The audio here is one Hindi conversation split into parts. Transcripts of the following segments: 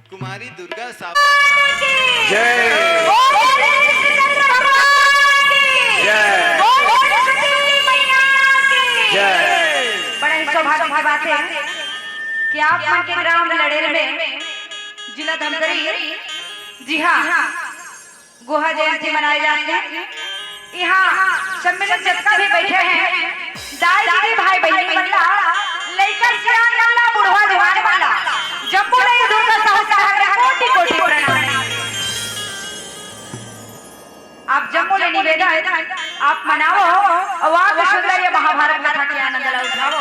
कुमारी दुर्गा साहब जय बड़ा ही सौभाग्य की बात है कि आप मन के ग्राम लड़ेल में जिला धमतरी, जी हाँ, गोहा जयंती मनाए जाते हैं। यहाँ सम्मेलन जत्था भी बैठे हैं, दाई दीदी भाई बहनी मल्ला, लड़का सियान मल्ला, बुढ़वा जवान मल्ला, जम्मू नहीं दुर्गा साहब कोटि कोटि प्रणाम। आप जम्मू ने निवेदन आप मनाओ और वाह सुंदर ये महाभारत कथा के आनंद ला उठाओ।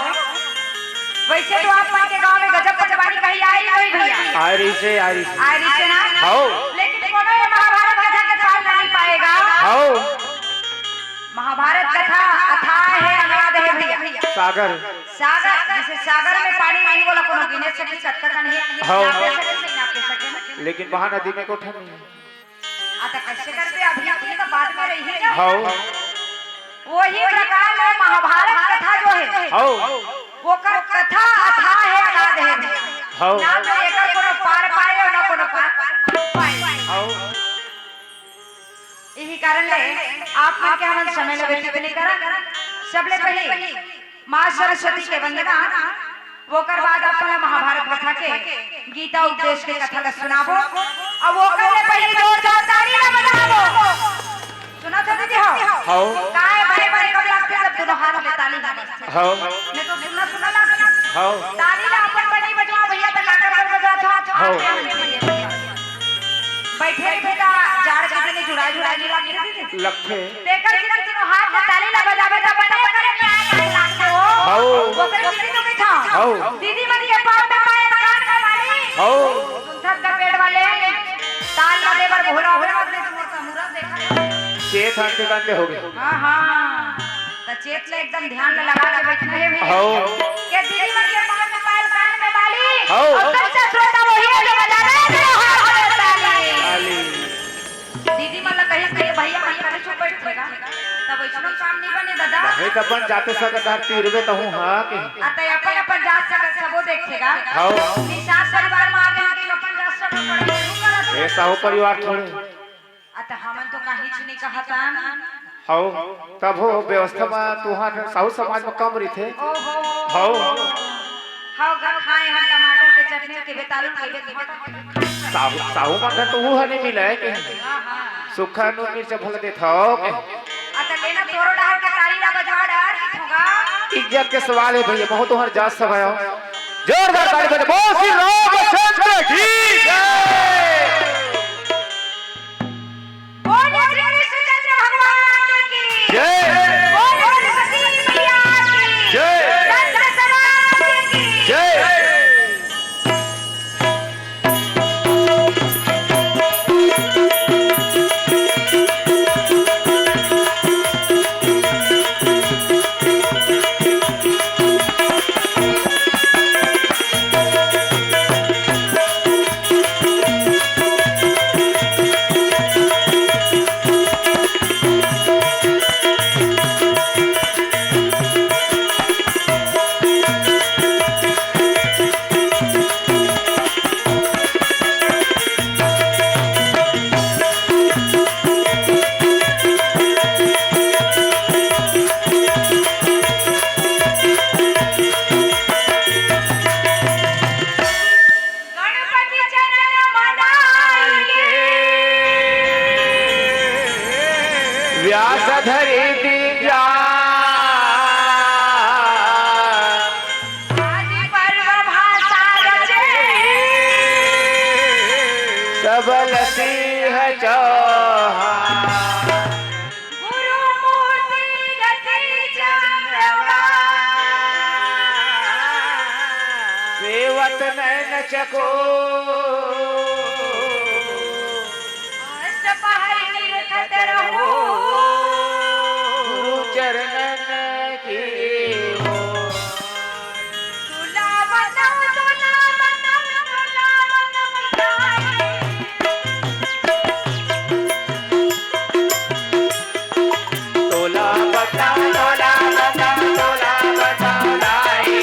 वैसे तो आप मन के गांव में गजब कचवाड़ी कहीं आई नहीं भैया, आ रही से ना हां, लेकिन कोनो ये महाभारत कथा के पार नहीं पाएगा। हां, महाभारत कथा अथाह है, अगाध है भैया। सागर जैसे सागर में पानी नहीं बोला कोनो गिने सके सकता नहीं, नापे सके लेकिन महानदी में कोठा नहीं है। आता कैसे करते अभी अपनी तो बात में रही है। हां, वही प्रकार में महाभारत कथा जो है, हां, वो का कथा अथाह है, अगाध है। हां, ना तो एकर कोनो पार पाए और ना कोनो पार पाए। हां, यही कारण ले आप मन के हम समय ले व्यतीत नहीं करा। सबले पहले मां सरस्वती के वंदना, वोकर बाद अपना महाभारत कथा के गीता उपदेश के कथा का सुनाबो और वो करले पहले जोरदार ताली ना बजाबो। सुना तो दीदी हो हां, काय भाई भाई कब लगते सब दोनों हाथ में ताली ना बजते। हां, मैं तो सुनना लगती। हां, ताली ना अपन बड़ी बजवा भैया तो लाकर बजा था। बैठे बेटा जाड़ के दिन जुड़ा दीदी लखे देखकर कि तीनों हाथ में ताली ना बजावे तो बने करे न्याय लागते हो। हां, वो कर दीदी तो बैठा हां, दीदी मन के पांव में पाए कान का वाली, हां, सुनथक का पेड़ वाले ताल ना देवर भोला भोला अपने मोर मुरा देखा चेत हंते कांते हो गए। हां त चेत ले एकदम ध्यान में लगा के बैठे हैं भैया। हां, के दीदी मन के पांव में पाए कान में वाली हां, और सबसे श्रोता वही है जो बजा रहे हैं हाथ में ताली। दीदी मन कहीं कहीं भैया मन करे चुप बैठेगा तब वैष्णव काम नहीं बने दादा। हे त अपन जाते सकदार तीरवे त हूं। हां के आता अपन जात सकत सबो देखेगा। हां, निशान परिवार में आगे कि अपन जात सकत पड़े ए साहू परिवार थोड़े। आता हमन तो काहीच नहीं कहता। हां, तब हो व्यवस्था में तुहार साहू समाज में कम रही थे। ओहो हां, हां गा खाए हम टमाटर के चटनी के बेतालू के साहू मन तो हु नहीं मिला है के हां सुखा नु मिर्च भल दे थो के आता लेना तोरो डाल के ताली ना बजा डाल होगा। इज्जत के सवाल है भैया, बहुत तुम्हार जात सब आयो। जोरदार ताली बजा बोल श्री रामचंद्र की जय। बोल श्री कृष्णचंद्र भगवान की जय। बोल सरस्वती मैया की जय। संत समाज की जय। व्यास धरी दीजा आदि पर्व भाषा रचे सबल सिंह चौहान गुरु मूर्ति गति चंद्रमा सेवत नैन चको अष्टपहर निरखत रहो गुरु चरणन की हो। तुला बनम तोला बता तोला बता तोला बता लाई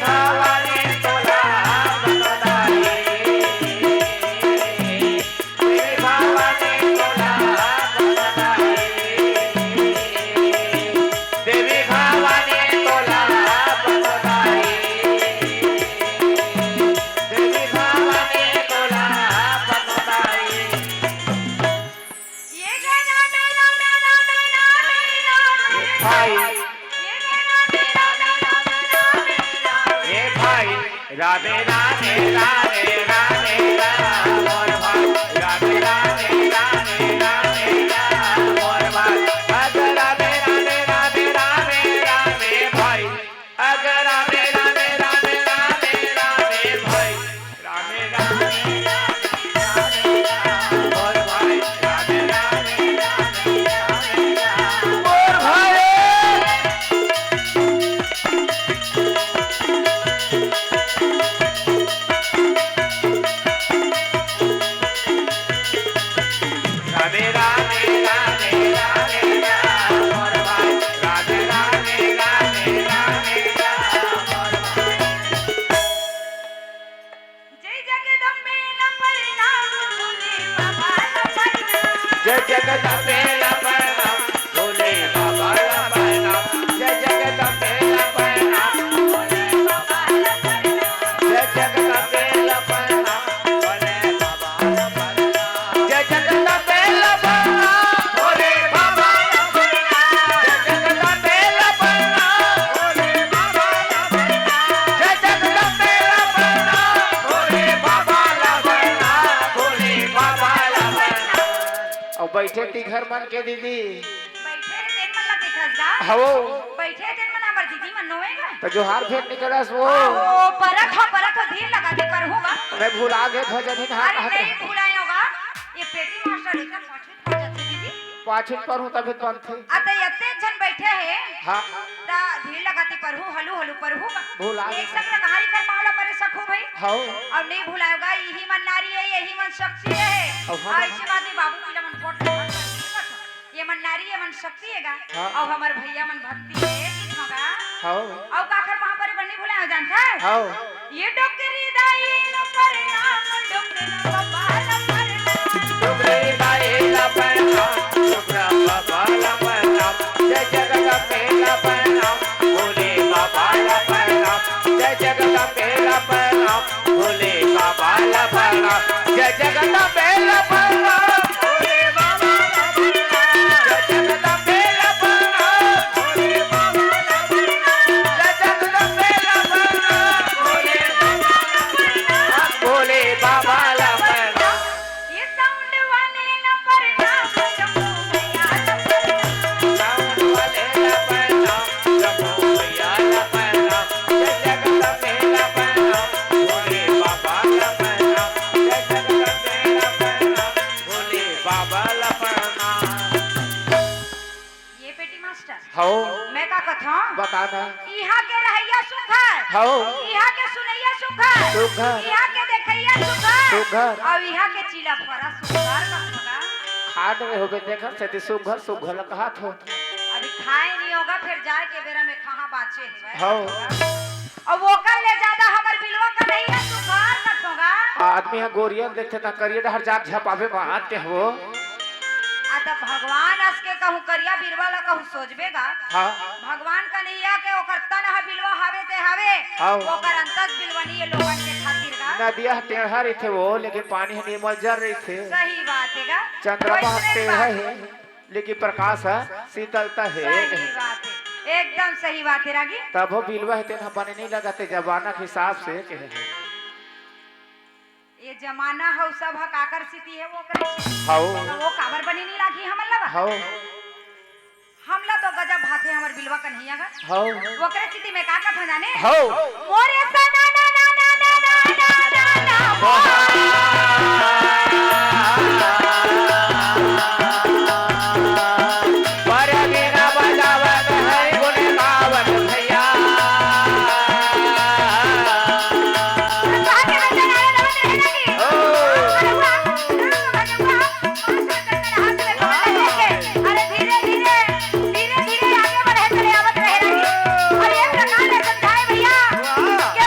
भवानी तोला बतदाई देवी भवानी तोला बतदाई देवी भवानी तोला बतदाई देवी भवानी तोला बतदाई ये गाना मेरा मेरा मेरा मेरा भाई ये गाना मेरा मेरा मेरा मेरा ये भाई राधे राधे राधे राधे राम और भाई राधे राधे राधे राधे राम और भाई अगर राधे राधे राधे राधे राधे भाई अगर राधे राधे राधे राधे राधे भाई राधे राधे राधे राम और भाई राधे राधे राधे राधे राम और भाई राधे राधे राधे राधे राम और भाई राधे राधे राधे राधे राम और भाई जय जगदम्बे प्रणाम भोले बाबा प्रणाम जय जगदम्बे प्रणाम भोले बाबा प्रणाम जय जगदम्बे प्रणाम भोले बाबा प्रणाम जय जगदम्बे प्रणाम भोले बाबा प्रणाम जय जगदम्बे प्रणाम भोले बाबा प्रणाम जय जगदम्बे प्रणाम भोले बाबा प्रणाम जय जगदम्बे प्रणाम भोले बाबा प्रणाम भोले बाबा प्रणाम और बैठे ती घर मन के दीदी बैठे दिन मन लगे खसगा हो बैठे दिन मन हमर दीदी मन नोएगा तो जो हार फेंक निकलस वो ओ परत हो धीर लगा के करहूंगा मैं भुला गए भजन ही हाथ अरे हाथ नहीं भुलाए होगा ये पेटी मास्टर एकदम पाछे पड़ जाते दीदी पाछिन पर हूं तभी बंद थे अते यत्ते जन बैठे है हां ता धीर लगाती परहू हलू हलू परहू भुला गए। एक संग कहानी कर मामला पर सकू भाई हो और नहीं भुलाएगा यही मन नारी है यही मन शक्ति है अब हम- ऐसे बात नहीं बाबू पीला मन कोट ये मन नारी है मन शक्ति हैगा हाँ। और हमर भैया मन भक्ति है किस होगा हो और काकर वहां पर बन्नी भुलाए जानता है हो ये डोकरी दाई न परिणाम डोकरी बाबा न परिणाम डुगरे दाए ला प्रणाम डुगरा बाबा ला प्रणाम जय जगदम्बे ला प्रणाम भोले बाबा ला प्रणाम जय जगदम्बे ला प्रणाम भोले बाबा ला प्रणाम जय जगदम्बे ला प्रणाम भोले बाबा ला प्रणाम जय जगदम्बे ला प्रणाम भोले बाबा ला प्रणाम जय जगदम्बे ला प्रणाम भोले बाबा ला प्रणाम भोले बाबा ला प्रणाम ये साउंड वाले न परिणाम जम्मू भैया न परिणाम साउंड वाले ला प्रणाम जम्मू भैया ला प्रणाम जय जगदम्बे ला प्रणाम भोले बाबा ला प्रणाम जय जगदम्बे ला प्रणाम भोले बाबा ला प्रणाम ये पेटी मास्टर हो मैं का कथा बताना इहा के रहैया सुखर हो इहा के सुनैया सुखर सुघर। इहा के देखैया सुखर सुघर। और इहा के चीला फरा सुखर का होगा खाट में होबे देखर से सुघर सुघर कहा थो अभी खाए नहीं होगा फिर जाए के बेरा में कहां बाचे है हो और वो कर ले ज्यादा हमर बिलवा का नहीं है सुखर का होगा आदमी है गोरियन देखते ता करिए डहर जाग झपावे बात के हो आ तब भगवान अस के कहूं करिया बिलवा ला कहूं सोचबेगा हां भगवान का नैया के ओकर तन ह बिलवा हावे ते हावे हाउ। ओकर अंतस बिलवनी ये लोगन के खातिर का नदिया टेढ़ा रही थे वो लेकिन पानी है निर्मल जल रही थे सही बात है का चंद्रमा वैसने टेढ़ा बात है लेकिन प्रकाश है शीतलता है सही बात है एकदम सही बात है रागी तब वो बिलवा है तेना पानी नहीं लगाते जमाना के हिसाब से कहे हैं ये जमाना हो सब हक आकर्षित है वो करे हाउ तो वो काबर बनी नहीं लागी हमन लगा हाउ हमला तो गजब भाते हमर बिलवा का नहीं आगा हाउ वो करे स्थिति में का कथा जाने हाउ मोरे सना ना ना ना ना ना ना ना पर बिना बजावत है गुण गावत भैया साथे में चला रे नमन रहना की ओ। अरे धीरे धीरे धीरे धीरे आगे बढ़े चले आवत रहे रही और ये प्रकार ले समझाए भैया कि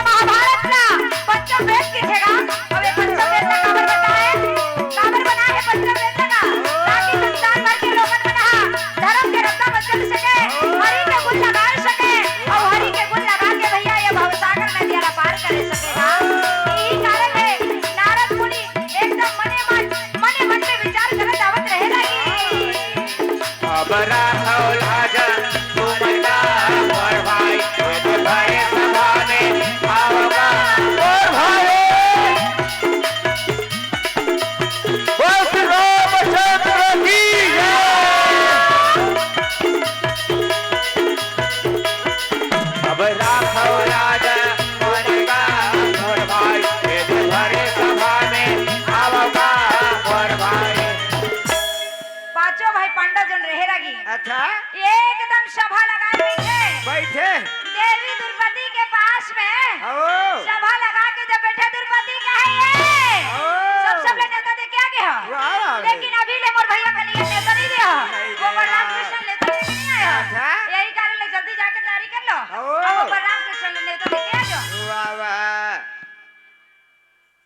कैलाश में आओ सभा लगा के जब बैठे द्रौपदी कहे ये सब ले नेता दे के आ गया वाह लेकिन अभी ले मोर भैया का नहीं नेता नहीं दिया नहीं वो दिया। बलराम कृष्ण लेता लेके नहीं आया अच्छा। यही कारण ले जल्दी जाके तैयारी कर लो आओ। अब वो बलराम कृष्ण ले नेता लेके आ जाओ वाह वाह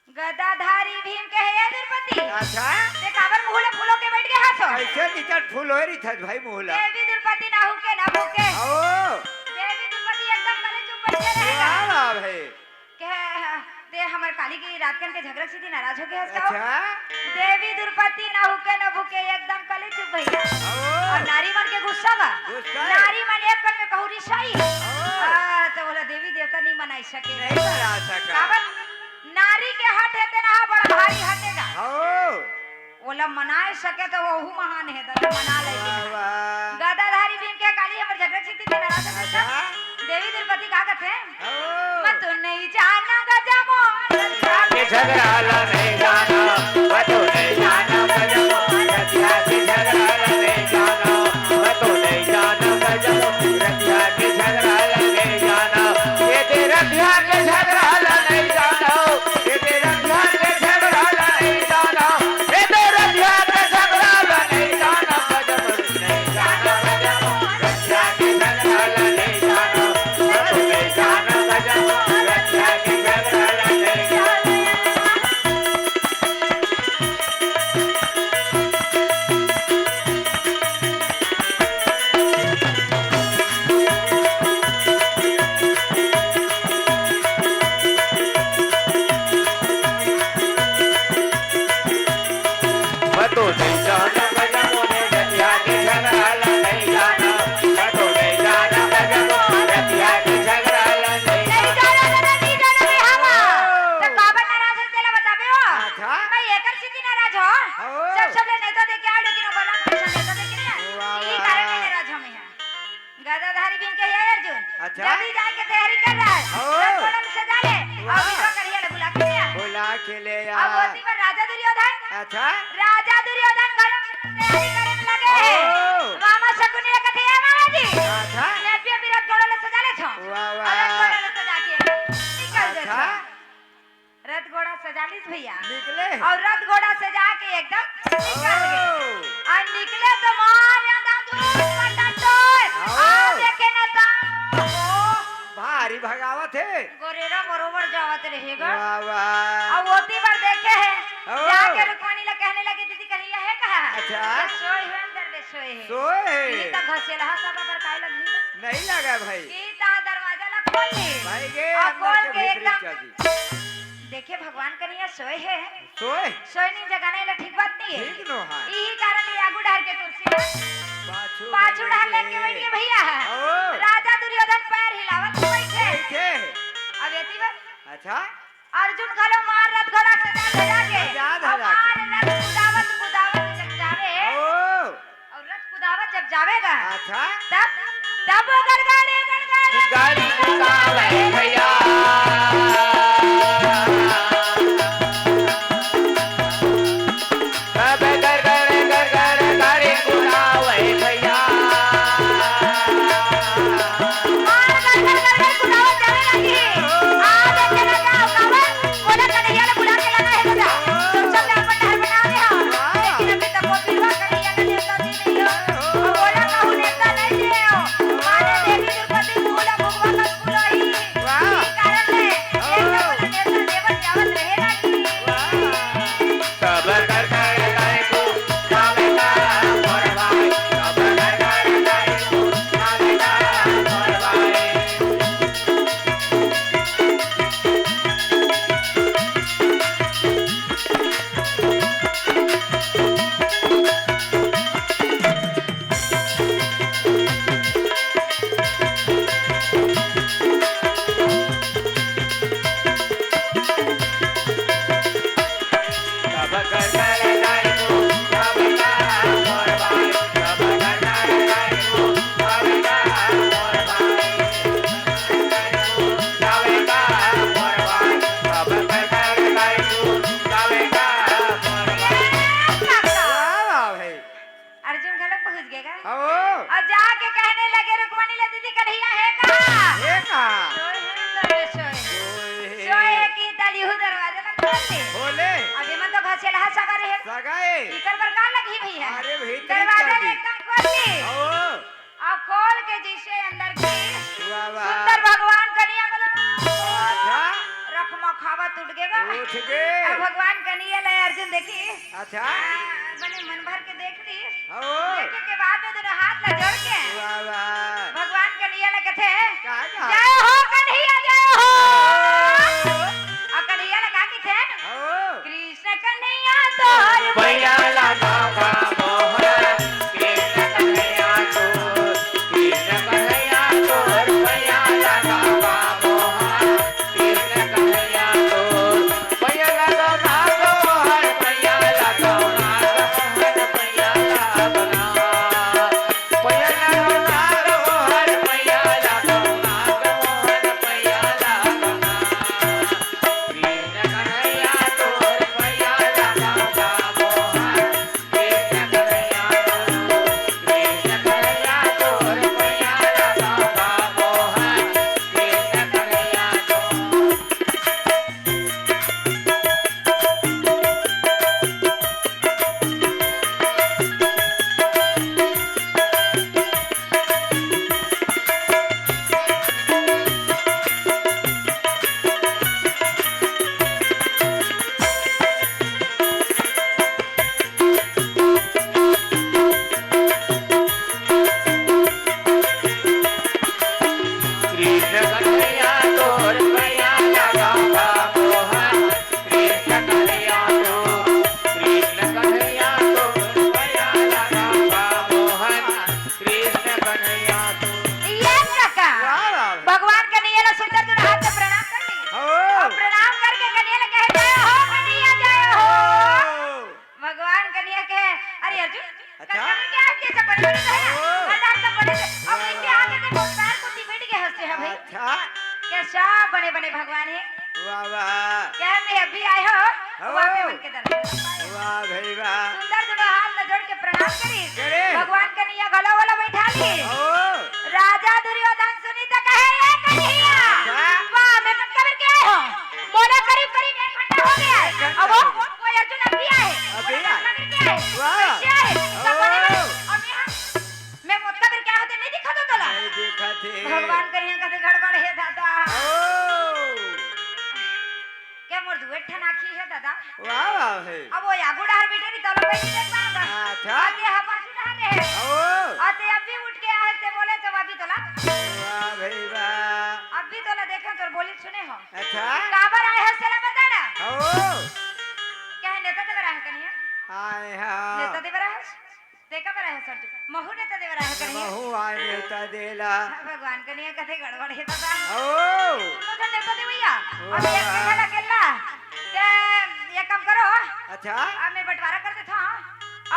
गदाधारी भीम कहे ये द्रौपदी अच्छा ते काबर मुहले फूलों के बैठ के हाथो कैसे निकट फूल हो रही था भाई मोहला देवी द्रौपदी ना हुके ना भूके आओ देवी द्रौपदी एकदम गले चुप बैठे रहेगा वाह वाह भाई कहे दे हमर काली की रात कन के झगड़ा सीधी नाराज हो गया इसका अच्छा देवी द्रौपदी ना हुके ना भूके एकदम कले चुप भैया आओ और नारी मन के गुस्सा बा गुस्सा? नारी मन एक कन में कहू रिसाई आओ। तो बोला देवी देवता नहीं मनाई सके नहीं बना सका काबर नारी के हट है तेरा बड़ा भारी हटेगा आओ बोला मनाए सके तो वो महान है तो मना ले वाह वाह गदाधारी भीम के काली हमर झगड़ा सीधी थी नाराज हो गया अच्छा देवी द्रौपदी का कहते हैं आओ मैं तो नहीं जाना गजमो के झगड़ाला नहीं जाना मैं तो नहीं जाना गजबो रतिया के झगड़ाला नहीं जाना मैं तो नहीं जाना गजबो रतिया के झगड़ाला नहीं जाना ये तेरा रतिया के झगड़ाला नहीं जाना ये तेरा रतिया के झगड़ाला नहीं जाना ये तेरा रतिया के झगड़ाला नहीं जाना गजबो नहीं जाना गजबो रतिया के झगड़ाला नहीं जाना मैं तो नहीं जाना गजबो रतिया के झगड़ाला नहीं जाना मैं तो नहीं जाना गजबो ने रतिया के झगड़ाला नहीं जाना मैं तो नहीं जाना गजबो रतिया के झगड़ाला नहीं नहीं जाना रे हवा तो काबर नाराज है तेला बताबे हो अच्छा। मैं एकर सीधी नाराज हो आओ। सब ले नेता दे के आ लेकिन वो बलराम कृष्ण नेता दे के नहीं वाह, यही वाह। कारण में नाराज हम यहाँ गदाधारी भीम के ये अर्जुन अच्छा। जल्दी जाके तैयारी कर रहा है आओ। रंगोलन सजा ले वाह। और विधवा करिए ले बुला के लिया बुला के ले अब यार होती पर राजा दुर्योधन अच्छा राजा दुर्योधन घर में तैयारी करे में लगे आओ। मामा शकुनी ने कथे है मामा जी अच्छा नेपिया विराट घोड़ा ले सजा ले छो वाह, वाह। और रथ घोड़ा ले सजा के निकल दे अच्छा। छो। रथ घोड़ा सजा लीस भैया निकले और रथ घोड़ा सजा के एकदम निकल गए ओ, और निकले तो मार यादा दूर पटंडोर आओ। आ देखे न ता भारी भगावत है गोरेरा बरोबर जावत रहेगा वाह वाह अब होती पर देखे है आओ। जाके रुक्मणी ले कहने लगी दीदी कन्हैया है कहा अच्छा। ये सोए है अंदर में सोए है सोए ये तक घसेला सब पर काय लगी नहीं लगा भाई की ता दरवाजा ला खोल ली भाई गे और अंदर खोल के के भीतरी एकदम चली देखिए भगवान कन्हैया सोए है सोए सोए नहीं जगाने ला ठीक बात नहीं है ठीक नो है यही कारण ये आगू डार के कुर्सी पाछू डाल लेके बैठिए भैया आओ। राजा दुर्योधन पैर हिलावत बैठे कैसे अब एती बात अच्छा अर्जुन खलो मार रथ घोड़ा सजा सजा के सजा और धजा के। मार रथ कुदावत जब जावे ओ और रथ कुदावत जब जावेगा अच्छा तब वो गड़गड़े गाड़ी कुदावे भैया अब गड़गड़ गाड़ी कुदावे भैया मार गड़गड़ कुदावत जावे लगी आ देखे ना जाओ काबर बोला कन्हैया ने बुला के लाना है बेटा तुम सब ने अपन डर बनावे हो लेकिन अभी तक वो बिरवा कन्हैया ने देवता दी नहीं हो और बोला कहूं नेता नहीं दे हो माने देवी द्रौपदी बोला भगवान का स्कूल ही वाह लगाए इकर बर का लगी भैया अरे भीतर दरवाजा चल दी। एकदम खोल दी ओ और खोल के जिसे अंदर की वाह वाह सुंदर भगवान कनिया गलो अच्छा रखमा खावा टूट गेगा उठ गए और भगवान कनिया ले अर्जुन देखी अच्छा बने मन भर के देख ली ओ देखे के बाद में दोनों हाथ ला जोड़ के वाह वाह भगवान कन्हैया ला कथे कहा जय हो कन्हैया जय हो और कन्हैया ला का कथे ओ कृष्ण कन्हैया तोहर भैया लगा का मोहन कृष्ण कन्हैया तो कृष्ण कन्हैया तोर भैया लगा का मोहन कृष्ण कन्हैया तो भैया लगा का मोहन भैया लगा मोहन भैया लगा भैया लगा मोहन भैया लगा मोहन भैया लगा कृष्ण कन्हैया तोर भैया लगा का मोहन कृष्ण कन्हैया कृष्ण कन्हैया तोर भैया लगा का मोहन कृष्ण कन्हैया कृष्ण कन्हैया तोर भैया लगा का मोहन कृष्ण कन्हैया तो कृष्ण कन्हैया तोर भैया लगा का मोहन कृष्ण कन्हैया तो ये काका वाह भगवान कन्हैया ला सुंदर दोनों हाथ से प्रणाम कर ली ओ और प्रणाम करके कन्हैया ला कहे जय हो कन्हैया जय हो भगवान कन्हैया कहे अरे अर्जुन अच्छा। कन्हैया क्या आपके सब बड़े बड़े है ओ। मर्दार सब बड़े से अब इनके आगे के पैर कुत्ती बैठ के हंसते हैं भाई अच्छा क्या सब बड़े बड़े भगवान है वाह वाह क्या मैं अभी आए हो ओ। वहाँ पे मन के दर्शन पाए। वाह भाई वाह सुंदर दोनों हाथ में जोड़ के प्रणाम करी करे। भगवान कन्हैया गला वाला बैठा ली ओ राजा दुर्योधन सुनी तो कहे ये कन्हैया क्या? वाह मैं कब कबर के आए हो मोला करीब करीब 1 घंटा हो गया है अब वो अर्जुन अभी आए अभी मोला आए? कब के आए वाह। कैसे आए सब बड़े बड़े ओ। अब यहाँ मैं मोत कबर क्या होते नहीं दिखा तो तोला नहीं देखा थे भगवान कन्हैया का गड़बड़ है दादा ओ क्या मोर दुए ठनाखी है दादा वाह वाह भाई अब वो यागुड़ा हर बेटे नी तोला कैसे देख पाऊंगा अच्छा। आगे हवा सुना रहे ओ आते अभी उठ के आए थे बोले तो अभी तोला वाह भाई वाह अभी तोला देखा तो बोली सुने हो अच्छा काबर आए है सेला बताना ओ क्या है नेता देवरा है कन्हैया आए नेता हाँ देवरा है देखा बरा है सर महू नेता देवरा है कन्हैया महू आए नेता देला भगवान कन्हैया कथे गड़बड़ है दादा ओ तुम तो नेता दे भैया वाह। अब एक के खेला खेलना के ये काम करो अच्छा अब मैं बंटवारा कर देता हूं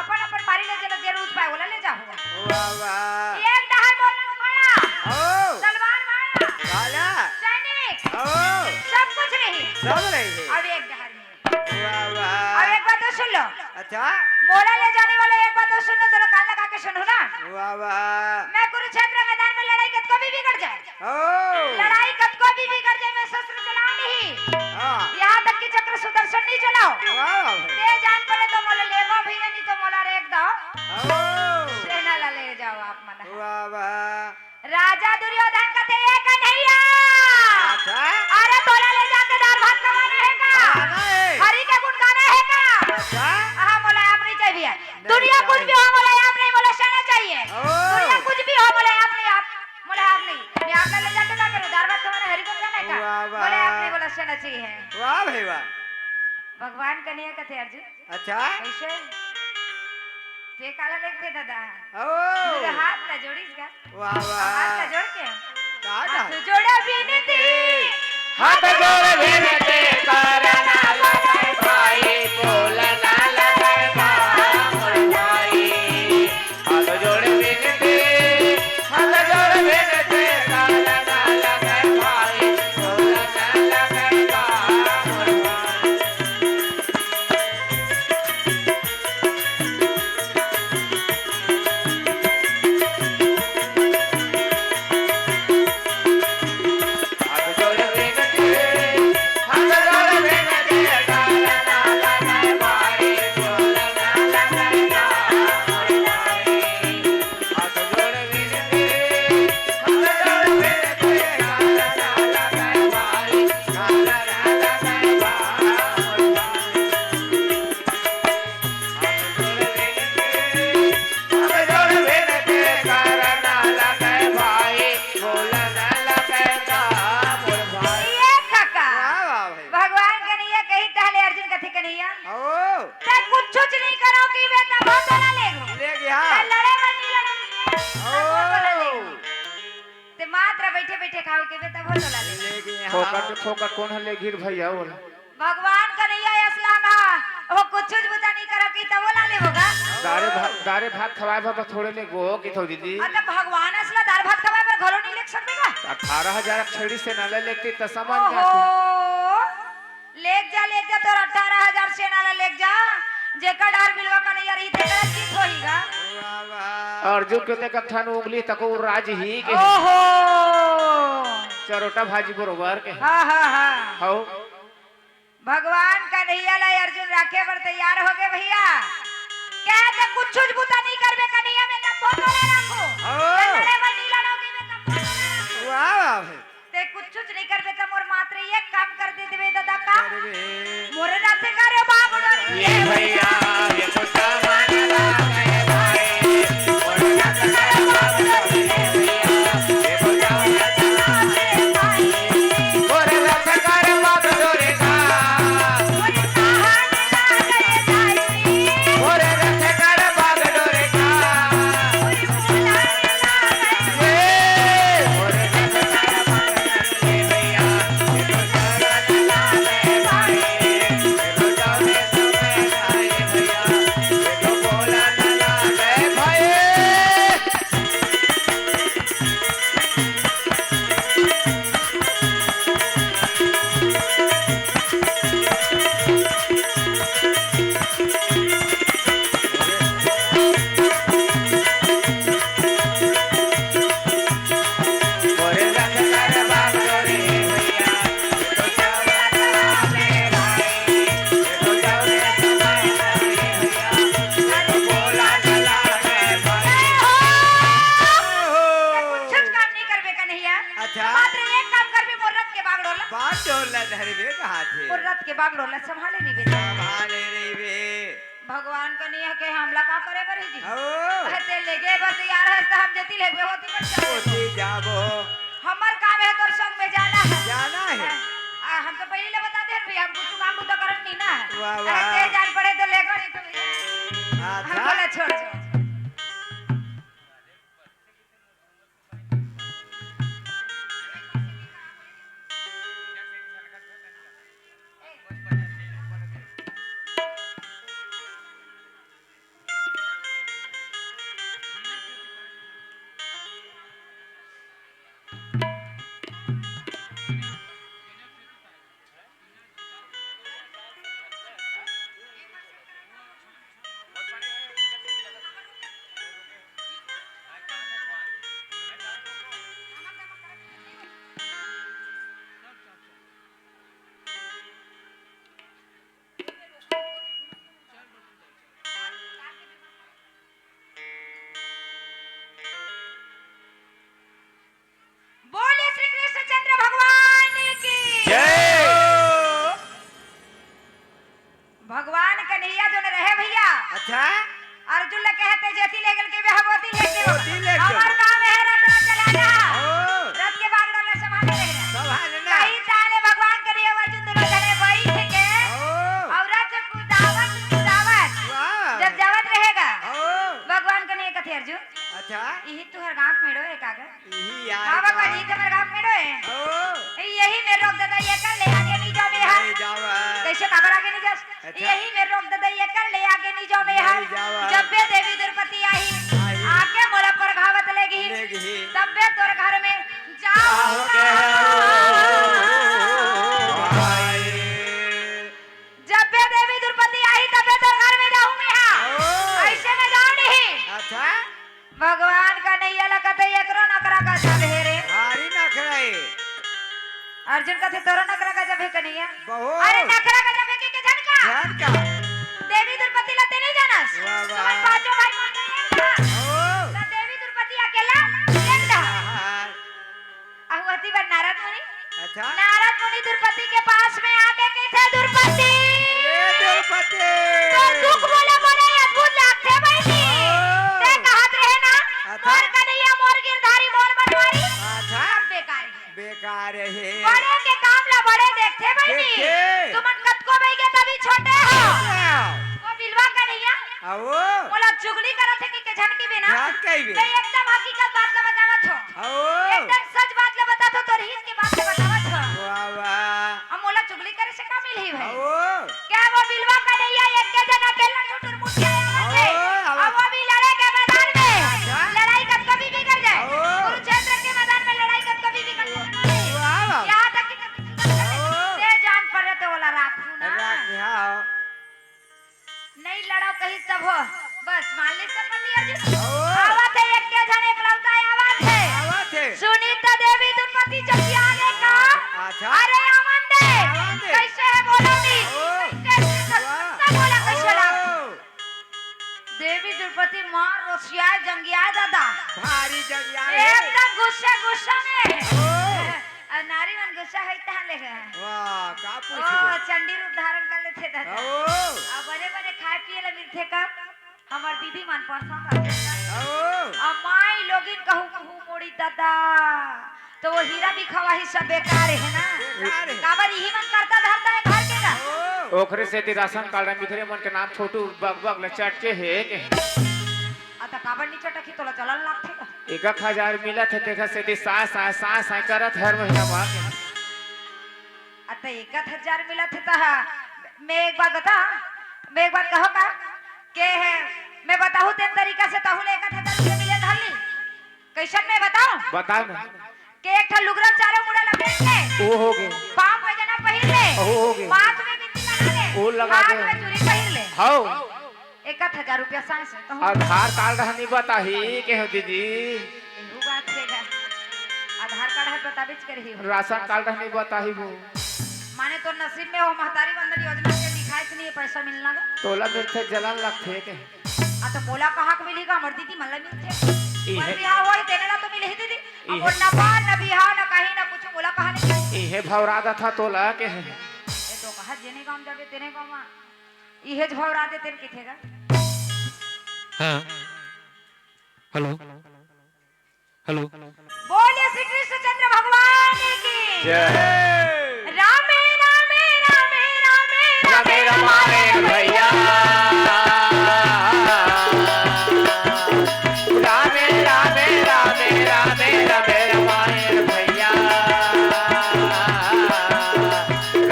अपन अपन पारी ले चलो जे रोज पाए बोला ले जाओ वाह वाह एक डहार मोरना मारा ओ तलवार मारा काला सैनिक ओ सब कुछ नहीं सब रही है अब एक डहार में वाह अब वाह एक बात तो सुन लो अच्छा मोला ले जाने वाले एक बात तो सुनो तेरा कान लगा के सुनो ना वाह वाह मैं कुरुक्षेत्र मैदान में लड़ाई कद को भी बिगड़ जाए ओ लड़ाई कद को भी बिगड़ जाए मैं शस्त्र चलाऊं नहीं हाँ यहाँ तक कि चक्र सुदर्शन नहीं चलाओ वाह ते जान पड़े तो मोला लेगो भी नहीं तो मोला रेख दो ओ सेना ला ले जाओ आप मना वाह वाह राजा दुर्योधन कहते ये कन्हैया अच्छा अरे तोला ले जाके दाल भात खवाना है का खाना है हरि के गुण गाना है का अच्छा हाँ मोला आप नहीं चाहिए नहीं दुनिया कुछ भी हो मोला आप नहीं मोला सेना चाहिए ओ। दुनिया कुछ भी हो मोला आप नहीं आप मोला आप नहीं मैं आप ले जाके ना करूं दाल भात खवाना हरि गुण गाना है का वाह, वाह। मोला आप नहीं बोला सेना चाहिए वाह भाई वाह भगवान कन्हैया कहते अर्जुन अच्छा कैसे ते काला देख पे दादा ओ मेरे हाथ ला जोड़ीस का वाह हाथ ला वाह जोड़ के काका हाथ जोड़ा बिनती हाथ जोड़ विनती करना लगे भाई बोलना लगे भाई हाथ जोड़ विनती हाथ जोड़ विनती करना लगे भाई बोलना लगे भाई हाथ जोड़ विनती हाथ के तब हो चला ले लेगी फोकट फोकट कौन है ले गिर भैया बोला भगवान कन्हैया असलांगा वो कुछ बुता नहीं करो कि तब ला ले होगा दारे भात खवाए बाबा थोड़े ले गो की थो दीदी अतः भगवान असला दाल भात खवाए पर घरों नहीं लेक सकबेगा 18,000 छड़ी से नाले लेती त समझ ओहो जाती लेक जा तो 18,000 से नाला लेक जा जेकर डार मिलवा कन्हैया रही तेरा जीत होईगा अर्जुन के ते कथन उंगली तको राज ही के ओहो चरोटा भाजी बरोबर के हाँ हाँ हाँ हो भगवान कन्हैया ला अर्जुन राखे पर तैयार हो गए भैया कहते कुछ बुता नहीं करबे कन्हैया में तब फोटो ले रखो लड़े पर नीला नौकी में तब फोटो ले रखो वाह ते कुछ नहीं करबे त मोर मात्र एक काम कर दे देबे दादा का मोर राते करे बागड़ो ये भैया ये कुत्ता मानला गए भाई और रात करे बागड़ो ये भैया ये कुत्ता मानला भाई और रात करे बागड़ो रे का मोर कहानी ला गए जाई और रात करे बागड़ो रे का मोर फूला ला गए और रात करे बागड़ो ये भैया ये कुत्ता मानला गए भाई ये कुत्ता में समय आए भैया ये तो बोला ना गए भाई और रख कर बागड़ो रे भैया ये तो जावे रे भाई ये तो जावे समय आए भैया ये तो बोला ना गए भाई कुछ काम नहीं करबे कन्हैया अच्छा। मात्र एक काम करबे मोर रथ के बागड़ो ला बात डोला धरबे कहा थे मोर रथ के बागड़ो ला संभाले नहीं बेटा संभाले रही बे भगवान कन्हैया के हमला का करे बरी जी ओ कहते लेगे बस यार है तो हम जती लेगे होती बच जाओ होती जाबो हमर काम है तोर संग में जाना है जाना है हम तो पहले ले बता दे भैया हम कुछ काम तो करत नहीं ना वाह, वाह। अरे ते जान पड़े तो लेगो नहीं तो भैया हम अच्छा बोला छोड़ बोले श्री कृष्णचंद्र भगवान की जय भगवान कन्हैया जो न रहे भैया अच्छा अर्जुन ले कहते जेती ले गल के भगवती ले दे होती ले गल। हमार काम है रथ चलाना ओ रथ के बागड़ो में संभाले रहना संभालना कहीं ताले भगवान करिए अर्जुन दोनों जने बैठ के ओ और रथ कुदावत वाह जब जावत रहेगा ओ भगवान कन्हैया कथे अर्जुन अच्छा यही तुहर गांव में है कागा यही हां यार भगवान जी तुम्हारे गांव में है ओ यही में रोक देता ये कर ले आगे नहीं जावे नहीं हां जावा कैसे काबर आगे नहीं जास अच्छा। यही में रोक देता ये कर ले आगे नहीं जावे नहीं हां जावा। जब बे देवी द्रौपदी आई आई। आके मोला पर घावत लेगी लेगी तब बे तोर घर में जाओ भाई जब बे देवी द्रौपदी आई तब बे तोर घर में जाऊंगी हां ओ ऐसे में जाओ नहीं अच्छा भगवान का नहीं लगत एकरो नकरा का सब है रे हारी नखराए अर्जुन का थे तोरो नकरा का जब है कन्हैया बहुत अरे नखरा का जब है के झटका ध्यान का देवी द्रौपदी लते नहीं जानस वाह, वाह। तुम्हारे पांचों भाई कौन नहीं है ओ तो देवी द्रौपदी अकेला लेंदा हाँ, अहुति पर नारद मुनि अच्छा नारद मुनि द्रौपदी के पास में आके कहते द्रौपदी ए द्रौपदी तो दुख बोले बोले अद्भुत लागते बहनी ओ। ते कहत रहे ना अच्छा। मोर कन्हैया मोर गिरधारी मोर बनवारी अच्छा सब बेकार है बेकार है बड़े के काम ला बड़े देखते बहनी देखते। तुमन कतको भाई के तभी छोटे हो आओ वो बिलवा कन्हैया आओ बोला चुगली करत है कि झन की बिना ध्यान कइबे ते एकदम हकीकत बात ला बतावत हो आओ एकदम सच बात ला बता तो तोर हित आओ क्या वो बिलवा का नहीं है एक के जगह खेलना ठुठुर मुठिया आवाज है अब वो भी लड़े के मैदान में लड़ाई कब कभी भी कर जाए कुरुक्षेत्र के मैदान में लड़ाई कब कभी भी कर जाए यहाँ तक कि ते जान पर रहते वाला राखू ना नहीं लड़ाओ कहीं सब हो बस मान ली संपत्ति अर्जुन आवाज है एक के जन एक लौटा आवाज है सुनीता देवी दुर्मति जब आगे का अरे अमन दे कैसे है बोलो नहीं कैसे बोला कैसे लाग देवी दुर्मति मां रोसिया जंगिया दादा भारी जंगिया एकदम गुस्सा में नारी मन गुस्सा है ता ले गए वाह का ओ पूछ चंडी रूप धारण कर लेते दादा अब बड़े बड़े खाए पिए ला मिलते कब हमार दीदी मन पसंद आते अमाई लोगिन कहू कहू मोड़ी दादा तो वो हीरा भी खवा ही सब बेकार है ना काबर यही मन करता धरता है घर के का ओखरे से ती राशन कार्ड में बिखरे मन के नाम छोटू बग बग ले चट के है के आता काबर नीचे टकी तोला चलन लागथे का 1000 मिला थे देखा से ती सा करत हर महीना बाद आता 1000 मिला थे ता मैं एक बात कहो का के है मैं बताऊं तेन तरीका से ताहू ले 1000 रुपया मिले धरली कैसन मैं बताऊं बता ना के एक ठा लुगरा चारों मुड़ा लपेट ले ओ हो गए पाप वजना पहिर ले हो गए हाथ में बिंदी लगा ले ओ लगा दे हाथ में चूड़ी पहिर ले हां 1000 रुपया सांस है तो आधार कार्ड हनी बताही के हो दीदी वो बात है आधार कार्ड है बताबिज कर ही हो राशन कार्ड हनी बताही वो माने तो नसीब में हो महतारी वंदन योजना के लिखाई से नहीं पैसा मिलना का तोला मिलते जलन लगथे के आ तो बोला कहां के मिलेगा हमर दीदी मन ला मिलथे पर बियाह होई तेने ला तो मिले ही दीदी अब ना बाल ना बियाह ना कहीं ना कुछ बोला कहां नहीं इहे भवरादा था तोला के है ए तो कहा जेने काम जाबे तेने काम इहे भवरा दे तेन किथेगा हाँ हेलो हेलो बोलिए श्री कृष्ण चंद्र भगवान की जय रामे रामे रामे रामे रामे रमाए भैया रामे रामे रामे रामे रामे रमाए भैया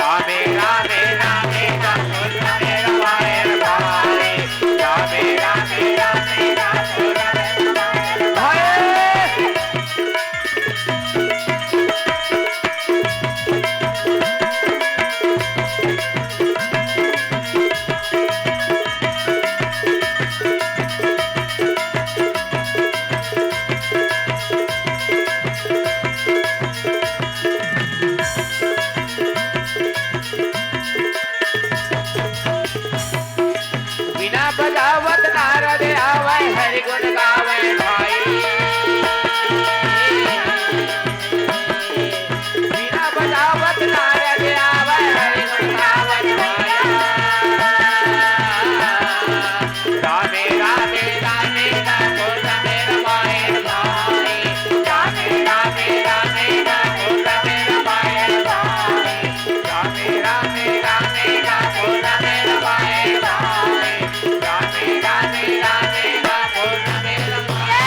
रामे रामे रामे रामे रमाए भाई रामे रामे रामे रामे रामे भाई बिना बजावत नारद आवे हरि गुण गावे भाई बिना बजावत नारद आवे हरि गुण गावे भैया रामे रामे रामे रामे रामे रमाए भाई रामे रामे रामे रामे रामे रमाए भाई रामे रामे रामे रामे रामे रमाए भाई रामे रामे रामे रामे रामे रमाए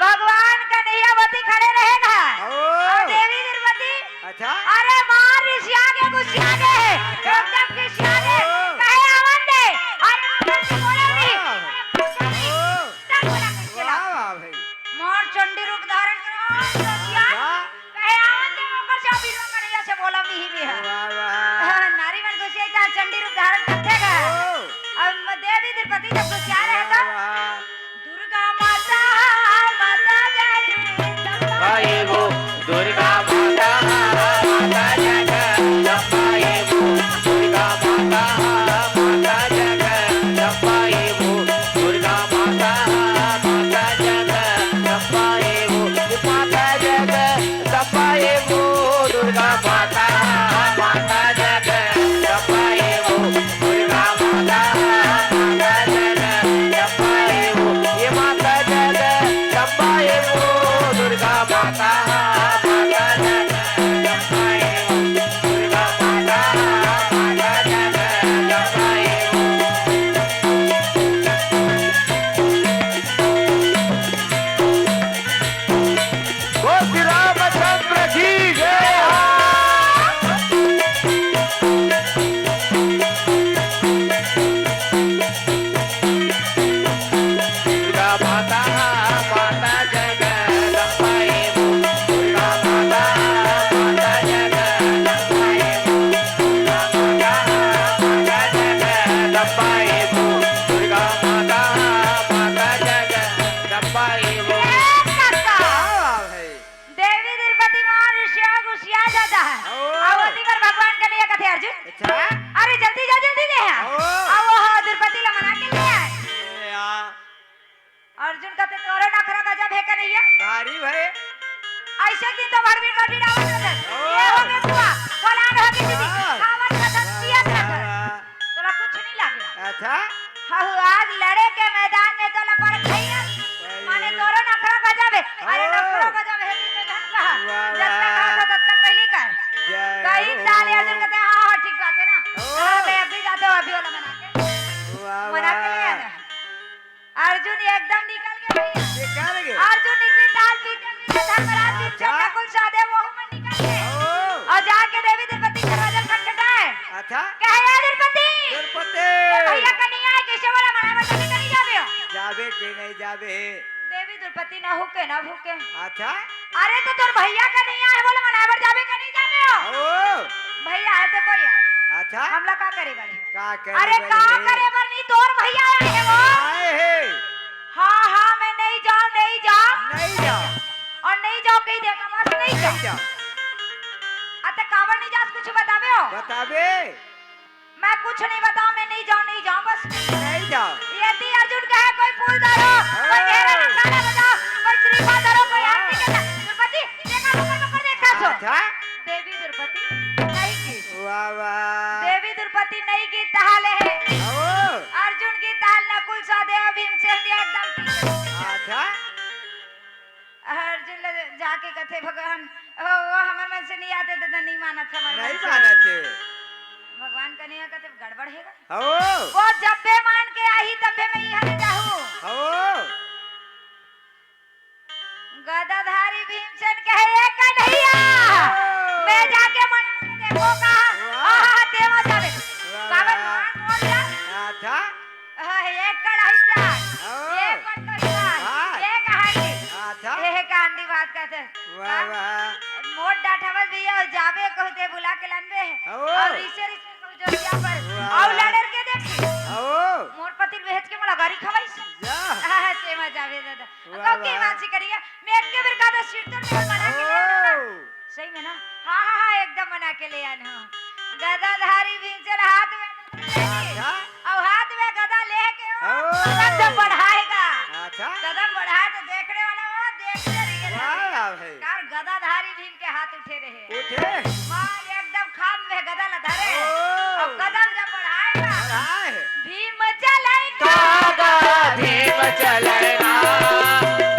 भगवान का नैयावती खड़े रहेगा और देवी दुर्मति अच्छा अरे मार ऋषिया के गुस्सिया के एकदम कृष्णा के कहे आवन दे और आवन से बोले नहीं तब बोला कैसे ला मोर चंडी रूप धारण करो ऋषिया कहे आवन दे ओकर से बिलो करिया से बोला भी है नारी मन गुस्सिया का चंडी रूप धारण करते का और देवी दुर्मति जब गुस्सिया रहता दुर्गा माता माता जय भाई वो दुर्गा माता माता जगदम्बाए वो दुर्गा माता माता जगदम्बाए वो दुर्गा माता माता जगदम्बाए वो माता जगदम्बाए वो दुर्गा माता माता जगदम्बाए वो दुर्गा माता माता जगदम्बाए आओ दिवर भगवान का नहीं कथे अर्जुन अच्छा अरे जल्दी जा जल्दी दे आओ हो द्रौपदी ला मना के ले आए अर्जुन कहते तोरे नखरा गजब है कन्हैया भारी भाई ऐसे दिन तो भड़बीड़ आवत रहते ये हो गया बुआ फलान हो गई दीदी खावत खतम किया था तोला कुछ नहीं लागे अच्छा हाउ आज लड़े के मैदान में तोला पर खैया माने तोरे नखरा गजब है अरे नखरा गजब है दिन में धन कहा जब तक कहा था तब तक पहली कर कई साल अर्जुन कहते हां ठीक बात है ना मैं अभी जाते हो अभी वाला मना के ले आना अर्जुन एकदम निकल गया भैया निकल गए अर्जुन निकली ताल पीछे धर्मराज पीछे नकुल सहदेव वो में निकल गए और जाके देवी द्रौपदी दरवाजा खटखटाए अच्छा कहे द्रौपदी द्रौपदी भैया कन्हैया कैसे वाला मना मत नहीं जाबे हो जाबे के नहीं जाबे देवी द्रौपदी ना हुके ना भूके अच्छा अरे तो तोर भैया कन्हैया है बोले मनावर जाबे का नहीं जाबे हो ओ भैया है तो कोई है अच्छा हमला का करे बारे का करे अरे का करे बर नहीं तोर भैया आए है वो आए है हां हां मैं नहीं जाऊं नहीं जाओ और नहीं जाओ कहीं देखा बस नहीं नहीं जाओ जाओ अते कावर नहीं जा कुछ बतावे हो बताबे मैं कुछ नहीं बताऊं मैं नहीं जाऊं बस नहीं जाओ यदि अर्जुन कहे कोई फूल धरो कोई घेरा नगाड़ा बजाओ कोई श्रीफल धरो कोई आरती के द्रौपदी देखा मुकर देखा सो अच्छा देवी द्रौपदी नहीं की वाह वाह देवी द्रौपदी नहीं की ताले है ओ अर्जुन की ताल नकुल सहदेव भीमसेन एकदम पीछे अच्छा अर्जुन जाके कथे भगवान वो हमारे मन से नहीं आते तो नहीं माना था नहीं मानते भगवान का नहीं कथे गड़बड़ हैगा ओ वो जब बे मान के आई तब बे मैं यहाँ जाऊँ ओ गदाधारी भीमसेन कहे कन्हैया मैं जाके मन देखो कहा आहा देवा जावे बाबा मान बोल जा अच्छा एक कढ़ाई चाट एक कटोरी एक हांडी अच्छा एक हांडी भात कहते वाह वाह मोट डाठावत भैया जावे कहते बुला के लानबे और इसे जो दिया पर और लड़र के देखी मोर पतिल भेज के मोला गाड़ी खवाइस जा हां सेमा जावे दादा कहो की मानसी करिए मैं के बिर का शीतल में बना के ले आना सही में ना हां एकदम बना के ले आना गदाधारी भीमसेन हाथ में और हाथ में गदा लेके कदम बढ़ाएगा अच्छा कदम बढ़ाए तो देखने वाला वो देखते रहिए वाह भाई कार गदाधारी भीम के हाथ उठे रहे उठे मां एकदम खान में गदा ल धरे और कदम जब बढ़ाएगा भीम चलेगा भीम चलेगा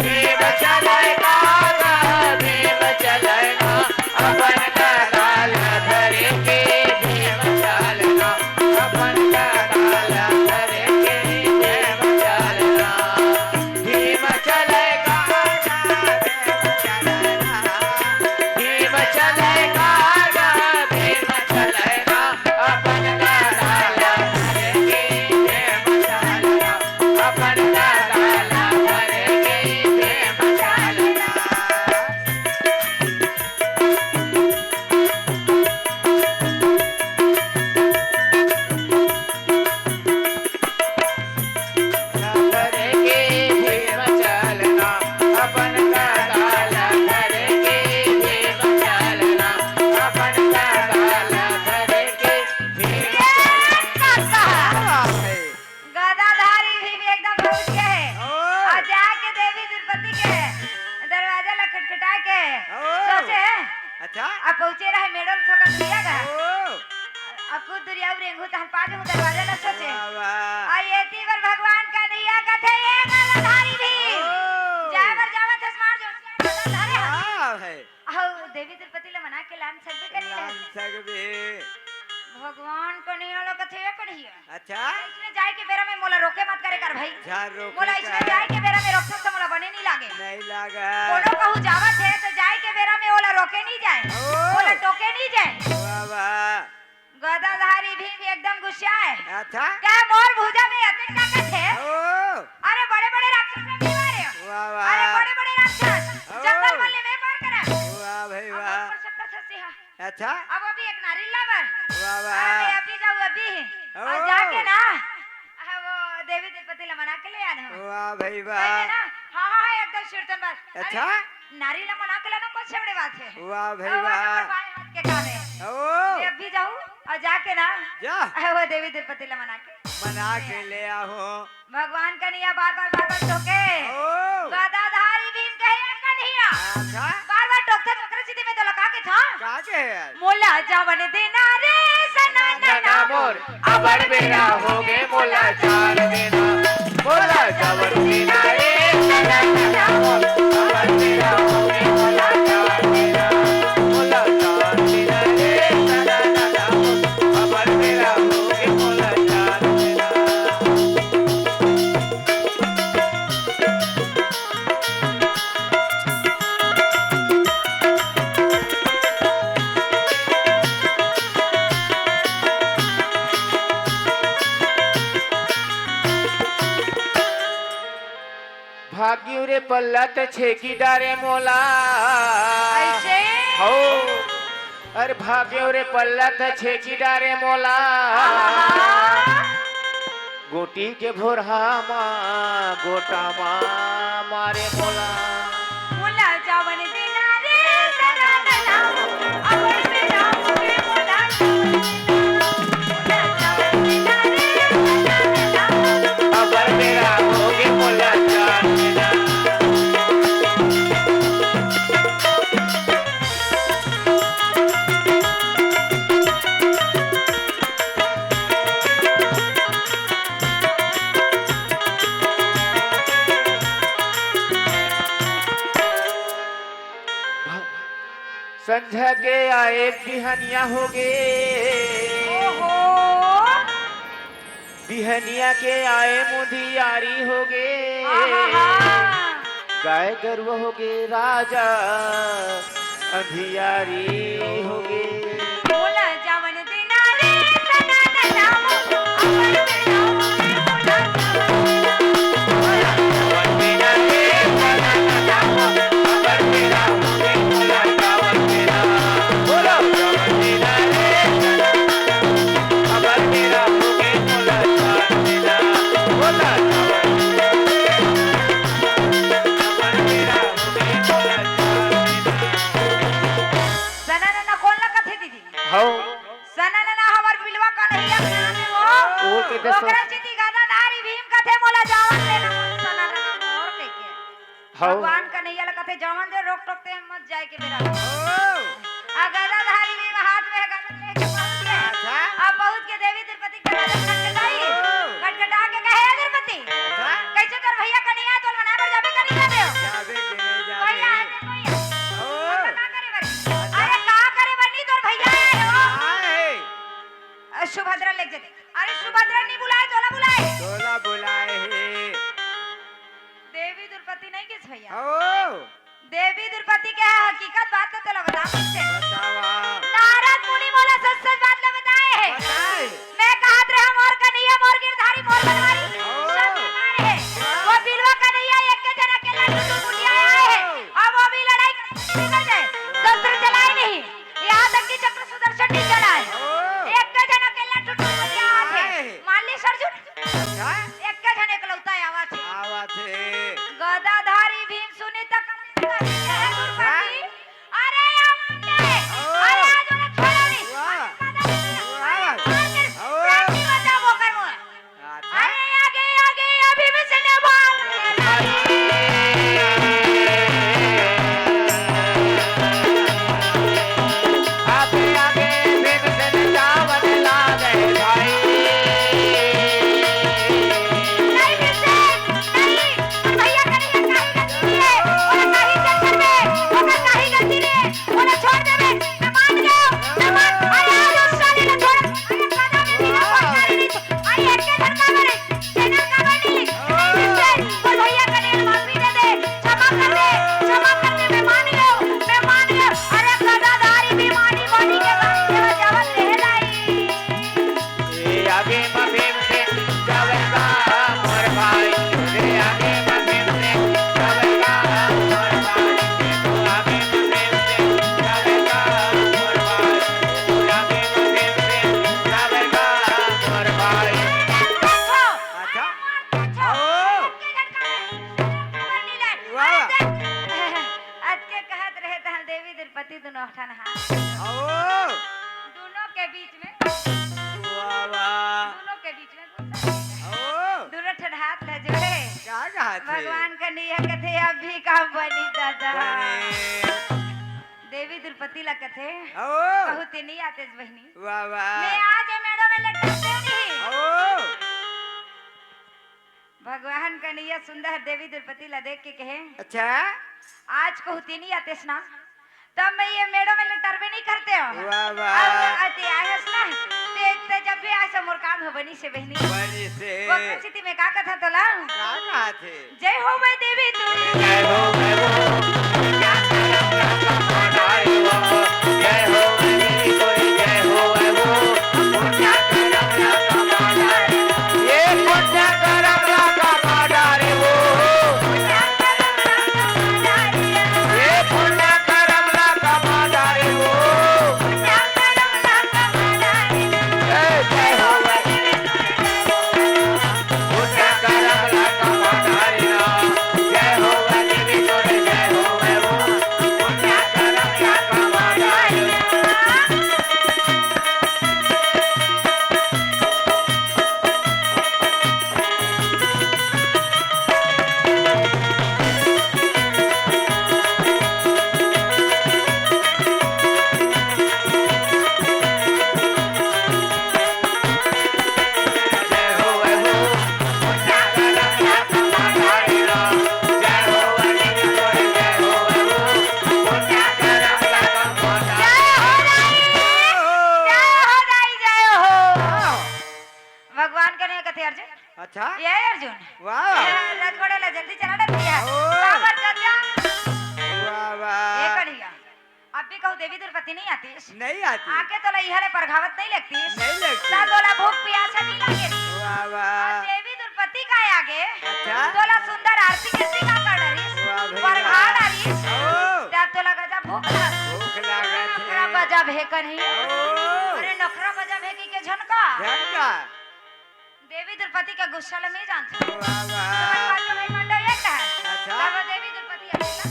भीम चलेगा भीम चलेगा अपन काल धरे के भीम चलेगा अपन काल धरे के भीम चलेगा भीम चलेगा भीम चलेगा भीम चलेगा अपन काल धरे के भीम चलेगा अपन काल धरे के भीम चलेगा धरे के भीम चलना अपन काल धरे के भीम चलना अपन काल धरे के भीम गदाधारी भीम एकदम पहुंच गए और जाके देवी द्रौपदी के दरवाजा ला खटखटा के सोचे अच्छा अब पहुंचे रहे मेडल ठोका दिया गा अकु दुरिया रेंगू तहन पाजू दरवाजा ला सोचे आये तीवर भगवान का नैया कथे ये गदाधारी भीम जावर तस्मार जो गदाधारी है आओ देवी द्रौपदी ला मना के लान सकबे करी लान सकबे भगवान को नहीं वाला कथे ये कढ़िया अच्छा इसने जाए के बेरा में मोला रोके मत करे कर भाई झार रोके मोला इसने जाए के बेरा में रोकता तो मोला बने नहीं लागे नहीं लागा कोनो कहू जावत है तो जाए के बेरा में ओला रोके नहीं जाए ओला टोके नहीं जाए वाह वाह गदाधारी भीम एकदम गुस्सा है अच्छा क्या मोर भुजा में अतिक ताकत है ओ अरे बड़े बड़े राक्षस में भी मारे हो वाह अरे वाह बड़े बड़े राक्षस जंगल में में मार करा वाह भाई अब वाह ऊपर से खसी है अच्छा अब अभी एक नारी लावर वाह अरे वाह मैं अभी जाऊँ अभी और जाके ना वो देवी द्रौपदी ला मना के ले आना वाह भाई सही में वाह ना हाँ एकदम शीर्तन बात अच्छा नारी ला मना के लाना कौन से बड़े बात है वाह भाई और वो वाह नंबर बाएं हाथ के काम है ना जा वो देवी तिरुपति ला मना के मना के ले आओ भगवान कन्हैया बार बार टोके ओ गदाधारी भीम कहे कन्हैया अच्छा बार टोकते टोकरे सीधे में तो लगा के था का के है मोला जावन देना रे सना नना मोर अबर बेरा होगे मोला चार देना मोला जबर देना रे नना नना मोर अबर बेरा होगे मोला चार देना मोला चार देना रे नना नना मोर अबर बेरा होगे मोला चार देना भाग्यू रे पल्लत छेकी डारे मोला ऐसे हो अरे भाग्यू रे पल्लत छेकी डारे मोला गोटी के भोरहा मा गोटा मा मारे मोला मोला जावन देना रे सना नना अबर बेरा होगे मोला जावन देना रे सना नना अबर मेरा होगे मोला चार देना संझा के आए बिहनिया होगे ओहो बिहनिया के आए मुधियारी होगे आहा गाय गर्व होगे राजा अंधियारी होगे मोला जावन देना रे सना नना अबर बेरा होगे मोला चावल मेरा रे नना नना अबर मेरा होगे मोला चावल मेरा बोलो चावल मेरा रे नना नना अबर मेरा होगे मोला चावल मेरा बोला चावल अबर मेरा होगे मोला चावल मेरा सना नना कौन लगा थे दीदी हो सना नना हमार बिलवा कन्हैया खाने वो वो के दसो ओकरा चिति गदाधारी भीम कथे मोला जावन देना सना नना और के हो भगवान कन्हैया ला कथे जावन दे रोक टोकते हैं मत जाए के बेरा ओ आ गदाधारी भीम हाथ में गदा लेके पहुंचे अच्छा अब पहुंच के देवी तिरुपति के गदा खटखटाई खटखटा के कहे तिरुपति अच्छा कैसे कर भैया कन्हैया तोल मना कर जाबे कन्हैया दे जावे के नहीं भैया जावे भैया ओ का करे बनी अरे का करे बनी तोर भैया है हो आए सुभद्रा लेके दे अरे सुभद्रा नहीं बुलाए तोला बुलाए तोला बुलाए हे देवी द्रौपदी नहीं किस भैया ओ देवी द्रौपदी के हकीकत बात तो तोला बता मुझसे बतावा नारद मुनि मोला सच सच बात ले बताए है बताए मैं कहत रहा मोर कन्हैया मोर गिरधारी मोर बनवारी सब बीमार है वो बिलवा कन्हैया एक के जना के लड्डू कुटिया आए है अब वो भी लड़ाई निकल जाए शस्त्र चलाए नहीं यहाँ तक कि चक्र सुदर्शन नहीं चलाए ओ एक के जना के लड्डू कुटिया आए मान ली सरजुन अच्छा एक के जने के लौता आवाज आवा थे गदाधारी भीम सुनी तक द्रौपदी अरे आमंडे अरे पति लगते ओ बहुत नहीं आते बहनी वाह वाह मैं आज मेड़ो में लटकते नहीं ओ भगवान कन्हैया सुंदर देवी द्रौपदी ला देख के कहे अच्छा आज को होती नहीं आते ना तब मैं ये मेड़ो में लटरबे नहीं करते हो वाह वाह आते आयस ना ते जब भी ऐसा मोर काम हो बनी से बहनी बड़ी से वो स्थिति में का कथा तो ला का कहा थे जय हो भाई देवी तू जय हो जय हो जय हो पुण्य ये पुण्य करम का माडारे वो ये पुण्य करम का माडारे वो जय हो पुण्य करम का माडारे जय हो देवी तोरे जय हो पुण्य करम का माडारे जय हो पुण्य करम का माडारे जय हो देवी तोरे जय हो पुण्य करम का माडारे जय हो भगवान का नहीं कथे अर्जुन अच्छा ये अर्जुन वाह रथ घोड़े ला जल्दी चला दिया ओ। सावर चल जा वाह ये वाह कढ़िया अब भी कहूँ देवी द्रौपदी नहीं आती नहीं आती आके तो इहले परघावत नहीं लगती नहीं लगती। ता तोला भूख प्यासा नहीं लागे वाह और वाह देवी द्रौपदी का आगे अच्छा। तोला सुंदर आरती किसी का कर डरिस वाह भैया। परघा डरिस ओ तब तोला गजा भूख लग भूख लगा नखरा थे बजा भेकर ही ओ अरे नखरा बजा भेकी के झनका झटका देवी द्रौपदी का गुस्सा ल मैं जानती हूँ वाह तुम्हारे वाह पास तो भाई मंडो एक डहर अच्छा। तब देवी द्रौपदी अकेला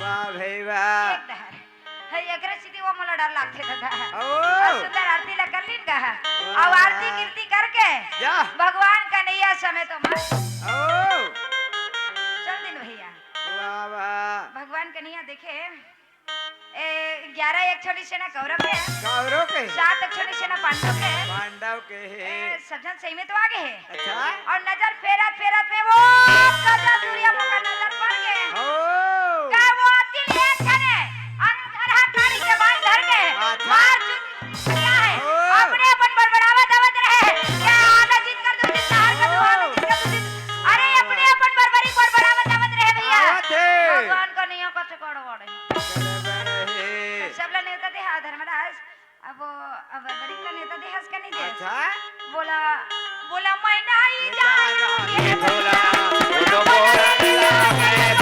वाह भाई वाह एक डहर है एकरे सीधी वो मला डर लागते दादा ओ और सुंदर आरती ला कर लीन कहा और आरती कीर्ति करके जा भगवान कन्हैया समय तो मत ओ चल दिन भैया वाह वाह भगवान कन्हैया देखे 11 एक छोटी सेना कौरव के कौरों के 7 एक छोटी सेना पांडव के पांडव के है सज्जन सही में तो आगे है अच्छा और नजर फेरत फेरत में वो कजा सूर्य का नजर पड़ गए ओ का वो तिल एक खने अंधर हाथाड़ी के बाल धर के अच्छा। मार चुन क्या है ओ। अपने अपन बड़बड़ावा दावत रहे क्या आना जीत कर दूं हार कर दूं आना जीत कर दूं अरे अपने अपन बड़बड़ी बड़बड़ावा दावत रहे भैया आवत है। भगवान का नियम का से कोड़वाड़े बड़े है सबला नेता दे हा धर्मराज अब बड़ी का नेता दे हंस का नहीं दे अच्छा बोला बोला मैं नहीं जाऊं ये बोला तो बोला लगे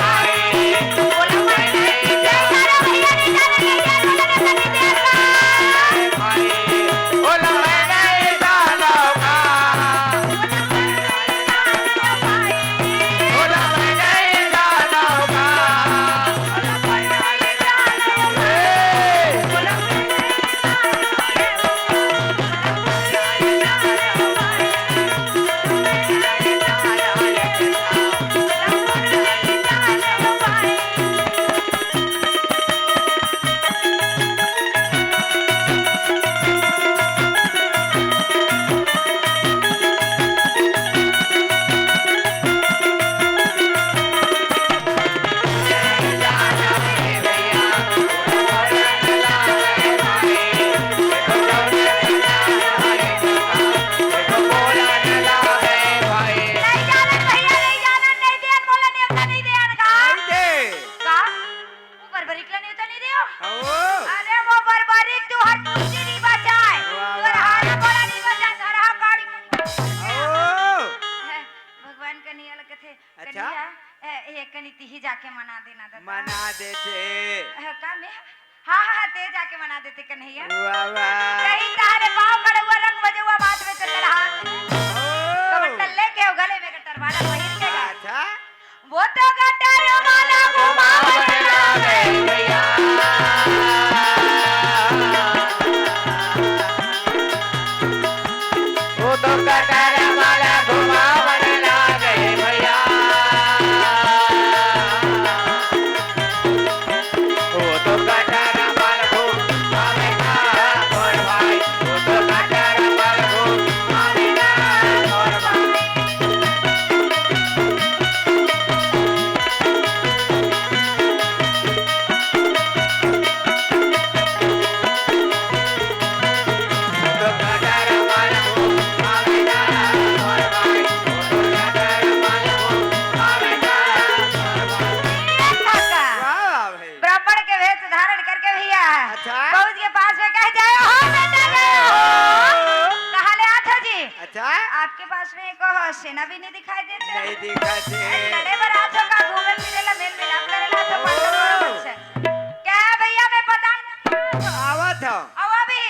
भाई बोला मैं नहीं जाऊं भैया नहीं जाने भाई बोला मैं नहीं जाऊंगा बोला मैं नहीं जाऊंगा ही जाके मना देना दादा मना देते का में हाँ ते जाके मना देते कन्हैया वाह वाह कहीं तारे पाँव खड़े हुआ रंग बजे हुआ बात में चल रहा ओ कमंडल लेके हो गले में गटर वाला पहिर के गा अच्छा वो तो गटर वाला घुमावने लागे भैया वो तो कटर वाला घुमावन लागे भैया वो तो कटर वाला आपके पास में एक सेना भी नहीं दिखाई देते नहीं दिखाते लड़े बरातों का घूमे फिरेला मेल मिलाप करेला तो पांडव से क्या है भैया मैं पता आवत हो अब अभी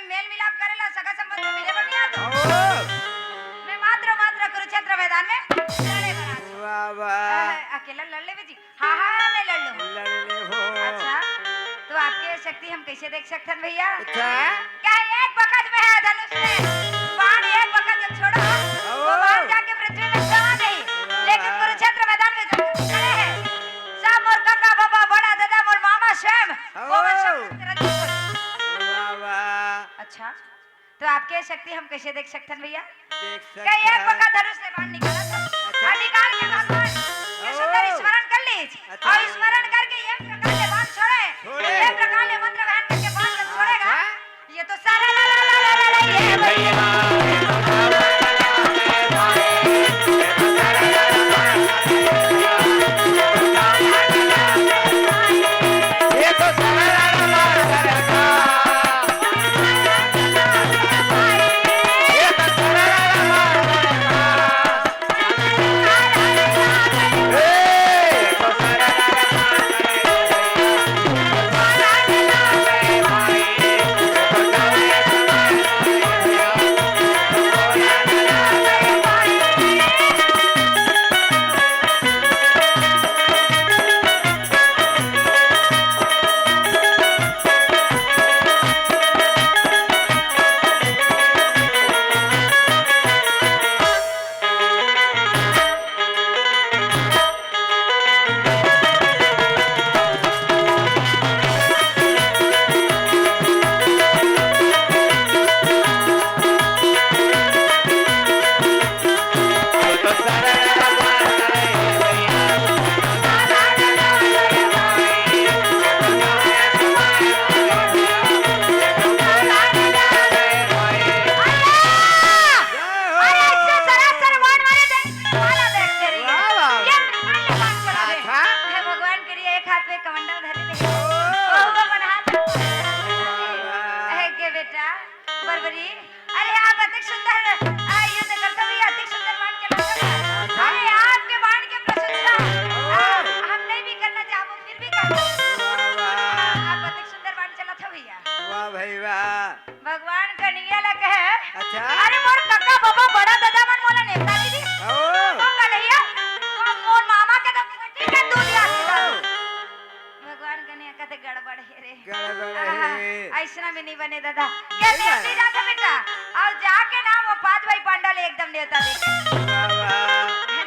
मेल मिलाप करेला सगा संबंध में मिले बढ़िया तो मैं मात्र कुरुक्षेत्र मैदान में लड़े बरात वाह वाह अकेला लड़ ले जी हाँ हाँ मैं लड़ लूँ लड़ने हो अच्छा तो आपके शक्ति हम कैसे देख सकते हैं भैया अच्छा क्या एक वक्त में है धनुष में बाण एक वक्त जब छोड़ा वो बाण जाके पृथ्वी में समा नहीं लेकिन कुरुक्षेत्र मैदान में जो खड़े हैं सब मोर काका बाबा बड़ा दादा मोर मामा स्वयं वो वाह वाह अच्छा तो आपके शक्ति हम कैसे देख सकते हैं भैया देख क्या एक सकता वक्त धनुष से बाण निकाला था और निकाल के भगवान ये सुंदर स्मरण कर लीजिए अच्छा। और स्मरण करके ये प्रकार से बाण छोड़े ये प्रकार से मंत्र बहन करके बाण जब छोड़ेगा ये तो सारा ला ये भैया भगवान का नियला कहे अच्छा अरे मोर काका बाबा बड़ा दादा मन मोला नेता दीदी का नहीं मोर मामा के तो ठीक है दूध याद भगवान का नियला कहते गड़बड़ है रे ऐसा भी नहीं बने दादा क्या नहीं जाता बेटा और जाके ना वो पांच भाई पांडा ले एकदम नेता देखे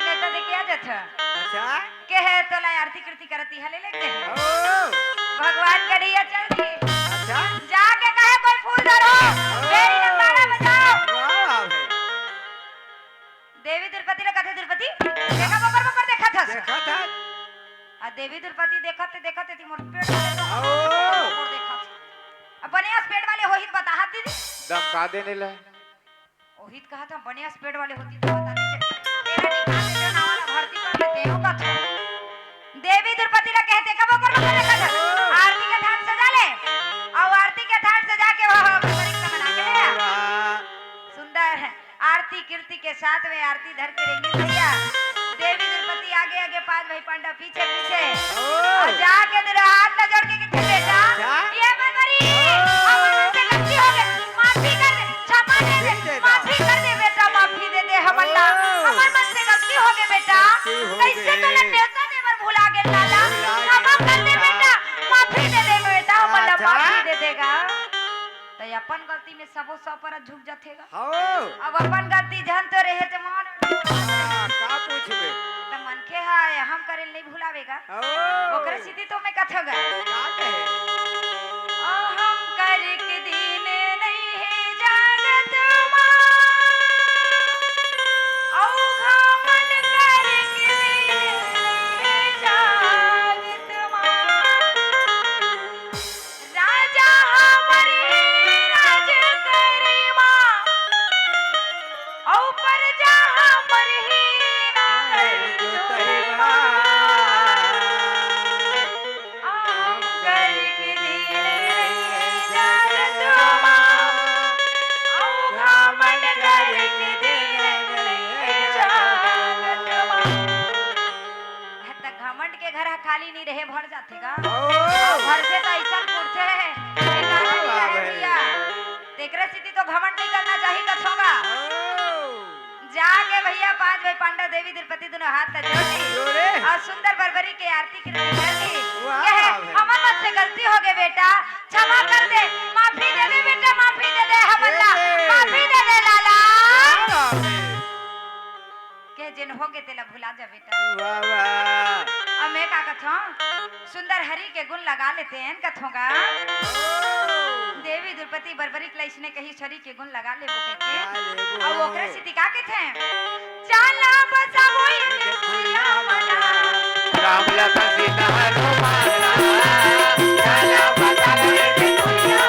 नेता दे क्या जाता अच्छा के है तो ला आरती कृति करती है ले लेके भगवान का नियला चल दी अच्छा जाके कहे कोई फूल धरो मेरी नगाड़ा बजाओ वाह देवी तिरुपति ने कथे तिरुपति देखा बबर देखा था देखा था आ देवी तिरुपति देखते थी मोर पेट वाले मोर देखा था बनियास पेट वाले होहित बता हाथ दीदी धमका देने ले ओहित कहा था बनियास पेट वाले होती तो बता दीजिए तेरा निकाल देते ना वाला भर्ती कर देते हो का था देवी तिरुपति ने कहते कब बबर देखा था आरती के थान सजा ले और आरती के थान सजा के वह परिक्रमा बना के ले सुंदर है आरती कीर्ति के साथ में आरती धर के रहेंगे भैया देवी तिरुपति आगे आगे पांच भाई पांडा पीछे पीछे और जाके तेरा हाथ न जोड़ के कितने बेटा ये बनवरी हमारे से गलती हो गई माफी कर दे क्षमा दे दे माफी कर दे बेटा माफी दे दे हम अल्लाह हमारे मन से गलती हो गई बेटा कैसे तो नेता देवर भुला गए लाला क्षमा कर दे बेटा माफी दे दे बेटा हम अल्लाह माफी दे देगा तो अपन गलती में सबो सौ पर झुक जातेगा अब अपन गलती जान तो रहे तो मान का पूछबे तो मन के हाय हम करे नहीं भुलावेगा ओकरे सीधी तो मैं कथगा का कहे हम कर के दिन नहीं है जागत मां औ घमन कर के दिन नहीं है जागत मां राजा हमारे राज करे मां औ पर जा हमर ही ना जो तैवा हम कर खाली नहीं रहे भर जाते का ओ भर से तो ऐसा पूछते हैं ठिकाना नहीं रहे भैया तेकरे स्थिति तो घमंड नहीं करना चाहिए कथोगा जाके भैया 5 भाई पांडा देवी द्रौपदी दोनों हाथ जोड़ी जोड़े। और सुंदर बरबरी के आरती की कर दी वाह, कहे वाह। हमर मत से गलती हो गई बेटा क्षमा कर दे माफी दे दे बेटा माफी दे दे हमला माफी दे दे लाला के जिन हो गए तेला भुला जा बेटा वाह वाह अब मैं का कथो सुंदर हरि के गुण लगा लेते हैं कथोगा देवी द्रौपदी बरबरी क्लेश ने कही छरी के गुण लगा ले बोके के अब ओकरे सिटी का के थे चला बसा बोई खुला मना राम लखन सीता हनुमान चला बसा ले खुला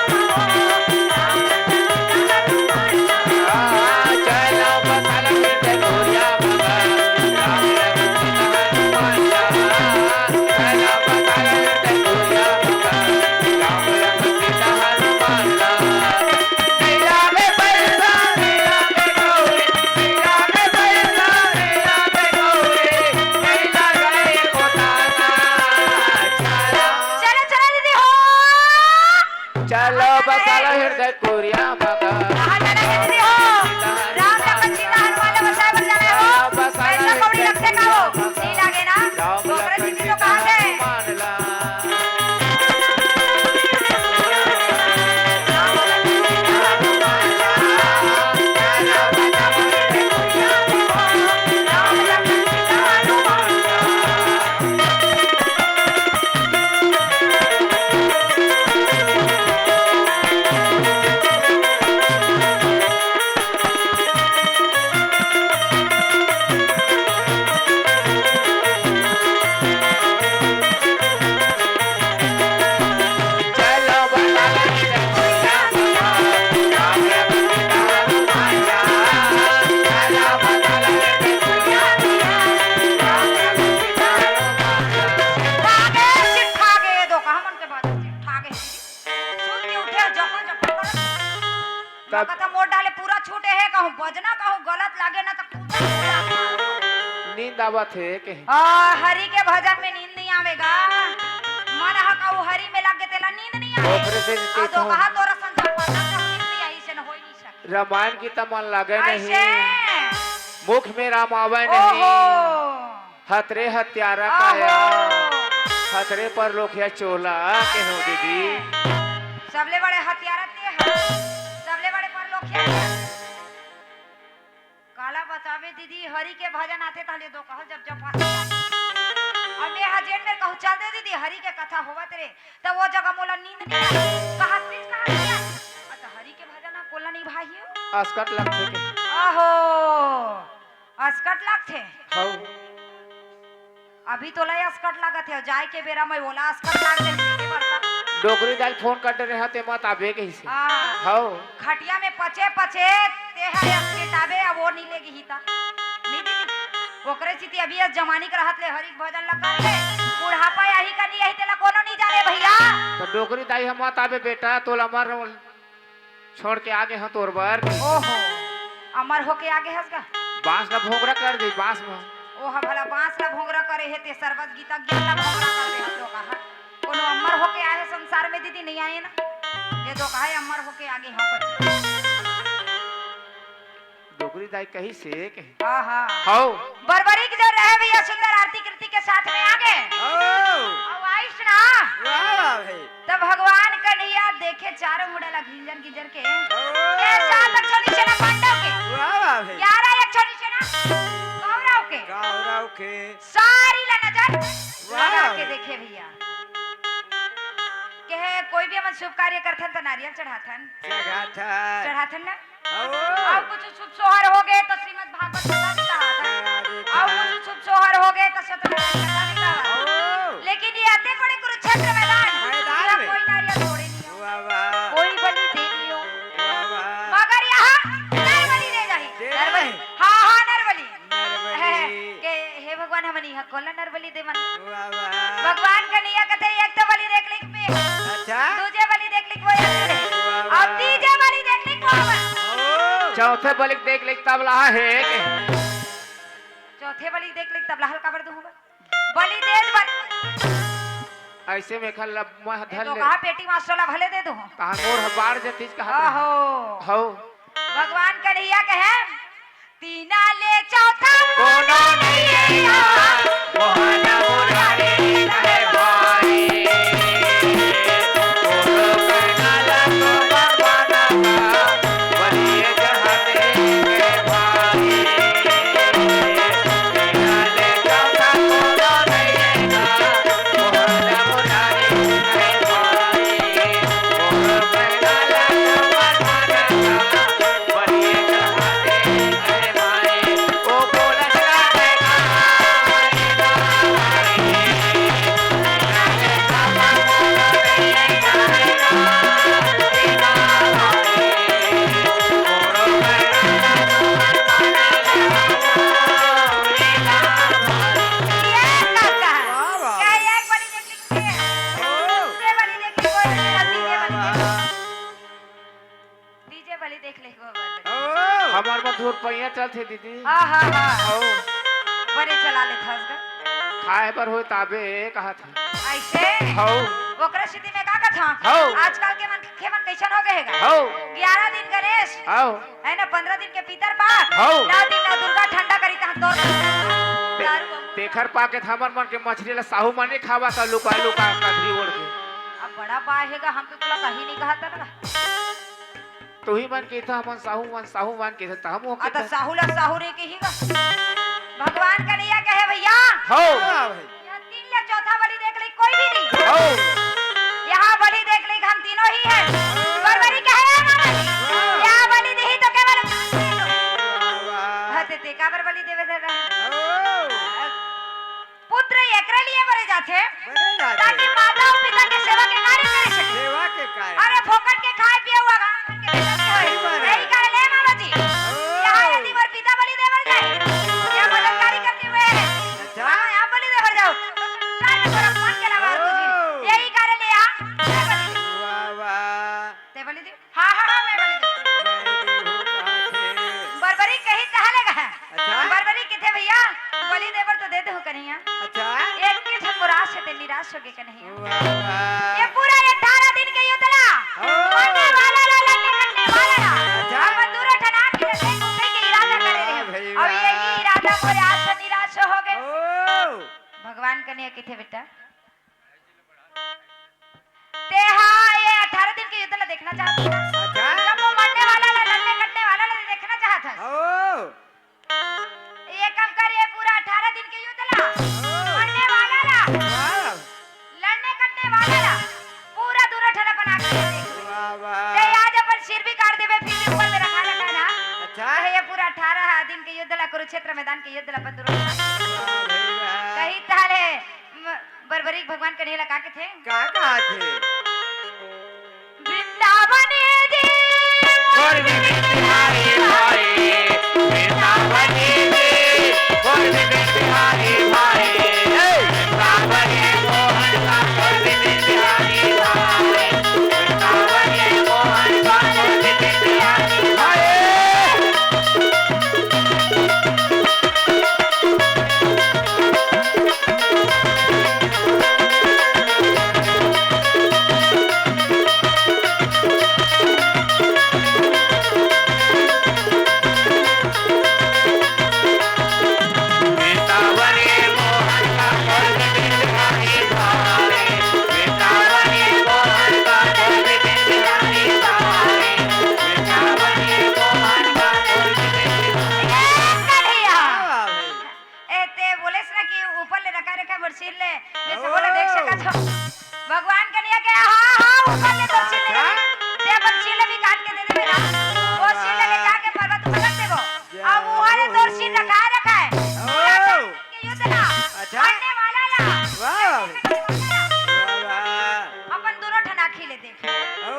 चला बसा ले खुला राम लखन सीता हनुमान चला बसा ले खुला राम लखन सीता हनुमान लीला में पैसा लीला में गौरी लीला में पैसा लीला में गौरी लीला गए कोताना चलो चलो दीदी हो चलो बसाला हृदय कोरिया मगा कहां जाना है दीदी हो राम लखन सीता हनुमान बसा बजाने हो पैसा कौड़ी रखते का हो नहीं लागे ना ओकरे सिटी तो कहां गए मानला चलो बसाला हृदय कोरिया मगा राम लखन सीता हनुमान चलो बसाला हृदय कोरिया मगा राम लखन सीता हनुमान ठागे ठागे दो कहां मन के बात ठागे सुन के उठे जपन जपन कर कथा मोड़ डाले पूरा छूटे है कहूं बजना कहूं गलत लागे ना तो पूरा नींद आवत है के हरि के भजन में नींद नहीं आवेगा मन हा कहूं हरि में लागे तेला नींद नहीं आवे ओकरे से आ तो कहा तोरा संसार पर ना नींद नहीं आई से न होई नहीं सके रामायण की तो मन लगे ऐसे नहीं मुख में राम आवे ओहो नहीं हतरे हत्यारा काया ओहो हतरे पर लोखिया चोला के हो दीदी सबले बड़े हथियार ते हैं सबले बड़े पर लोग क्या काला बतावे दीदी हरि के भजन आते ताले दो कह जब जब अब मैं हजेन में कहूं चल दे दीदी हरि के कथा होवा तेरे तब वो जगह मोला नींद नहीं आई कहा प्लीज कहा गया अच्छा हरि के भजन कोला नहीं भाइयो अस्कट लगते के आहो अस्कट लागथे हौ अभी तो लय अस्कट लागत है जाए के बेरा में ओला अस्कट लाग दे के बरता डोगरी दाल फोन कर दे रहते मत आबे के से हौ खटिया में पचे पचे ते है अस्कट आबे अब वो नहीं लेगी हिता नहीं दीदी ओकरे चिति अभी इस जमानी के रहत ले हरि के भजन लगा ले बुढ़ापा यही का नहीं यही तेला कोनो नहीं जाने भैया तो डोगरी दाई हम मत आबे बेटा तोला मर छोड़ के आगे ह तोर बर ओहो अमर होके आगे हंसगा बांस ना भोंगरा कर दे बांस में ओहा भला बांस ला भोंगरा करे हे ते सर्वत गीता ज्ञान ला भोंगरा कर दे हम लोग कहा कोनो अमर होके आए संसार में दीदी नहीं आए ना ये तो कहा अमर होके आगे हम बच्चे डोगरी दाई कही से के हां हां हौ बरबरी की जो रहे भैया सुंदर आरती कृति के साथ में आगे अब आइस ना तब भगवान कन्हैया देखे चारों मुड़ला घिंजन गिजर के साथ छोटी से ना पांडव के 11 एक छोटी से ना कौरव के सारी ला नजर लगा के देखे भैया के कोई भी हम शुभ कार्य करथन तो नारियल चढ़ाथन चढ़ाथन ना अब कुछ शुभ सोहर हो गए तो श्रीमद् भागवत कथा चढ़ाथन अब कुछ शुभ सोहर हो गए तो सत्यनारायण कथा निकाला लेकिन ये अति बड़े कुरुक्षेत्र मैदान में कोई नारियल छोड़े नहीं कोई बलि दे दियो मगर यहाँ नरबलि दे जाही नरबलि हाँ हाँ नरबलि के हे भगवान हमनी यहाँ कोला नरबलि दे मन भगवान का निया कथे एक तो बलि देख लिख में दूजे बलि देख लिख वो अब तीजे बलि देख लिख वो चौथे बलिक देख लिख तब लहा है चौथे बलि देख लिख तब लहल काबर दूंगा बलि दे ऐसे में खल मह धल तो ले कहा पेटी मास्टर भले दे दो कहा मोर बाढ़ जतीज कहा आहो हो भगवान कन्हैया कहे तीना ले चौथा कोनो नहीं आया मोहन मुरारी कहे भाई कोनो कहना तो भगवाना बलिए जहाने के भाई तीना ले चौथा कोनो नहीं आया मोहन मुरारी कहे भाई कोनो कहना तो भगवाना बलिए जहाने के भाई ओ बोलत हमार मधुर पैया चलते दीदी बड़े चला ले था खाए पर हो ताबे कहा था ऐसे हो ओकरा स्थिति में का था हो। आजकल के मन कैसन हो गएगा हो 11 दिन गणेश हो है ना 15 दिन के पितर पाक हो। 9 दिन ना दुर्गा ठंडा करी ता तोर दारू तेखर पाके हमर मन के मछली ला साहू माने खावा का लुका लुका कथरी ओढ़ के अब बड़ा बाहेगा हम तो तुला कहीं नहीं कहा था तू ही मन के था मन साहू मान के था हम अत साहू रे के ही भगवान कन्हैया कहे भैया हो यहाँ 3 ले चौथा बलि देख ले कोई भी नहीं हो यहाँ बलि देख ले हम तीनों ही हैं बरबरी कहे यहाँ बलि नहीं तो केवल हते ते का बलि देवे दे रहा पुत्र एकरे लिए बरे जाते ताकि माता और पिता के सेवा के कार्य करे सके सेवा के काय अरे फोकट के खाए पिए हुआ यही कारण ले मामा जी यहाँ यदि मोर पिता बलि देवर जाए या बलात्कारी करते हुए अच्छा। हाँ यहाँ बलि देवर जाओ सारे पर अपमान के लगा कुछ यही कारण ले वाह वाह ते बलि दे हाँ मैं बलि दे बरबरी कहीं तहलेगा अच्छा। बरबरी किथे भैया बलि देवर तो दे दो कन्हैया अच्छा एक के ठकुराश है ते निराश हो गए कन्हैया वाह ये पूरा 18 दिन के युद्ध ला करने वाला ला लड़ने करने वाला ला अच्छा। हम दूर ठना के देख घूमने के इरादा करे रहे और यही इरादा मोरे आज से निराश हो गए ओ भगवान कन्हैया किथे बेटा ते हाँ ये 18 दिन के युद्ध ला देखना चाहता था अच्छा जब वो मरने वाला ला लड़ने करने वाला ला देखना चाहता था ओ ये कम कर ये पूरा 18 दिन के युद्ध ला मरने वाला ला वाह लड़ने करने वाला ला पूरा दूर ठना बना के देख वाह ते वाह आज अपन सिर भी काट देवे फिर भी ऊपर में रखा रखा ना अच्छा ये पूरा 18 दिन के युद्ध ला कुरुक्षेत्र मैदान के युद्ध ला बंदरो वाह कहीं ताले बरबरी भगवान कन्हैया ला का के थे का कहा थे वृंदावन जी और भी बिहारी भाई वृंदावन जी और भी बिहारी भाई वृंदावन मोहन का और भी बिहारी भाई वृंदावन मोहन का और भी बिहारी भाई भगवान कन्हैया के हाँ ऊपर ले तो छिले ते अपन छिले भी काट के दे देबे ना वो छिले ले जाके पर्वत पर रख देबो अब वो हरे तोर छिल रखा है के युद्ध ना अच्छा। आने वाला ला वाह वाह अपन दोनों ठना खिले देख ओ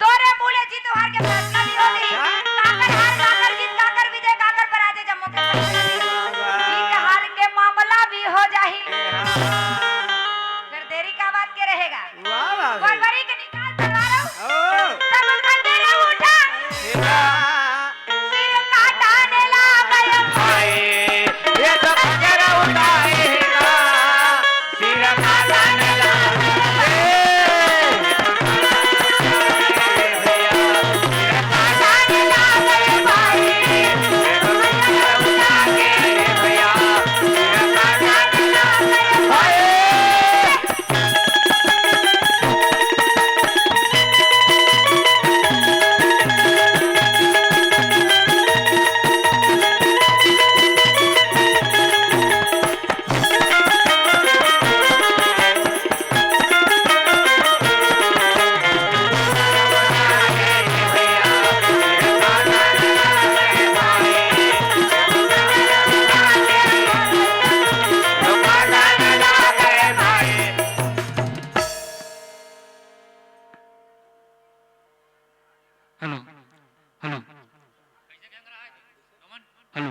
तोरे मूले जीत हार के फैसला भी होगी काकर हार काकर जीत काकर विजय काकर पराजय जम्मू के फैसला भी होगी जीत हार के मामला भी हो जाही अगर देरी का बात के रहेगा वाह वाह बरबरी के निकाल तलवारों ओ तब खंजर उठा सिर काटाने लगा ये तो खंजर उठाए hello hello hello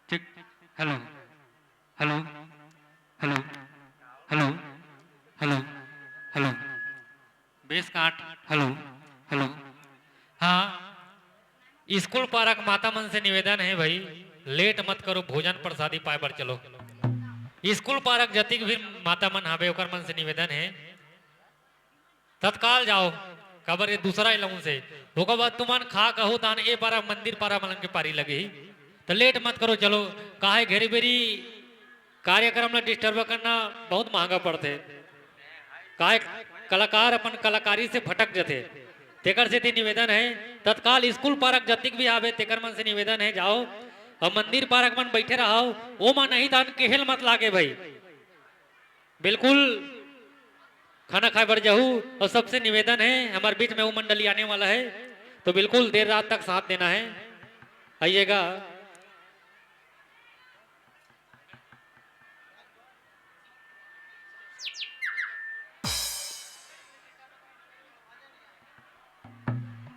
check hello hello hello hello hello hello बेस काट हेलो हेलो। हाँ स्कूल पार्क माता मन से निवेदन है भाई लेट मत करो भोजन प्रसादी पाए पर चलो। स्कूल पार्क जतिक भी माता मन हवे ओकर मन से निवेदन है तत्काल जाओ खबर ये दूसरा इलाऊ से ओकर बाद तुमन खा कहू तान ए पारा मंदिर पारा मलन के पारी लगे ही तो लेट मत करो चलो काहे घेरी बेरी कार्यक्रम में डिस्टर्ब करना बहुत महंगा पड़ते काहे कलाकार अपन कलाकारी से भटक जाते तेकर से निवेदन है तत्काल स्कूल पार्क जतिक भी आवे तेकर मन से निवेदन है जाओ और मंदिर पार्क मन बैठे रहो ओ मन नहीं तान केहल मत लागे भाई बिल्कुल खाना खाए बर जाहू। और सबसे निवेदन है हमारे बीच में वो मंडली आने वाला है तो बिल्कुल देर रात तक साथ देना है आइएगा।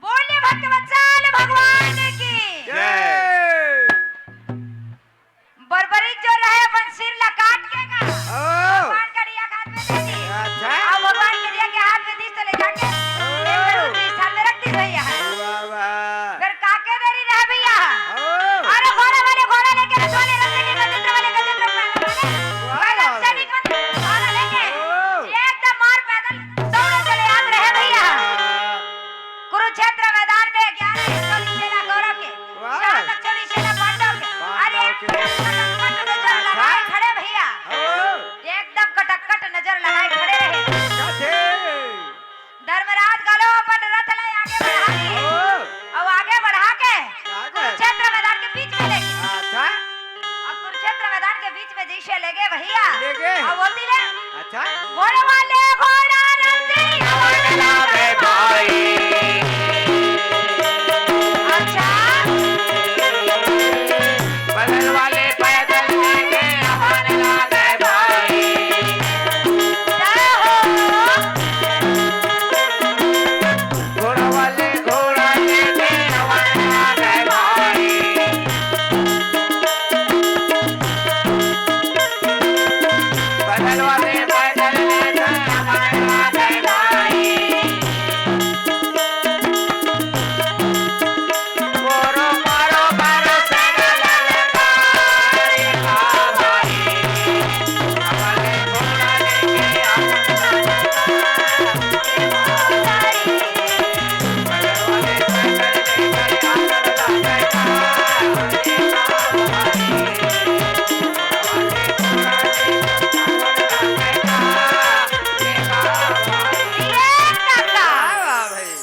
बोलिए भक्तवत्सल भगवान की जय। बर्बरीक जो रहे अपन सिर ला काट के का ओ भगवान का रिया हाथ में दे दी अच्छा अब भगवान के रिया के हाथ में दी तो ले जाके एक जरूर दी सामने रख दी भैया वाह वाह फिर काके देरी रहे भैया ओ अरे घोड़े वाले घोड़ा लेके रथ वाले रथ लेके गजेंद्र वाले गजेंद्र वाले सैनिक घोड़ा लेके एकदम मार पैदल दौड़े चले आते रहे भैया कुरुक्षेत्र मैदान में 11 हिस्सों सेना गौरव के वाह। 4 लक्षणी सेना पांडव के अरे कटकट नजर लगाए खड़े भैया एकदम कटकट नजर लगाए खड़े रहे धर्मराज गालो अपन रथ ले आगे बढ़ा के और आगे बढ़ा के कुरुक्षेत्र मैदान के बीच में लेके अच्छा और कुरुक्षेत्र मैदान के बीच में जैसे लेगे भैया ले गए। और बोलती ले अच्छा घोड़े वाले घोड़ा रंगी लावे भाई अच्छा बदल वाले पैदल लेके हमारे लावे भाई जय हो घोड़ा वाले घोड़ा लेके हमारे लावे भाई बदल वाले पैदल लेके हमारे लावे भाई मोरो मारो मारो सेना ललकारी भाई हमारे घोड़ा लेके ये काका वाह भाई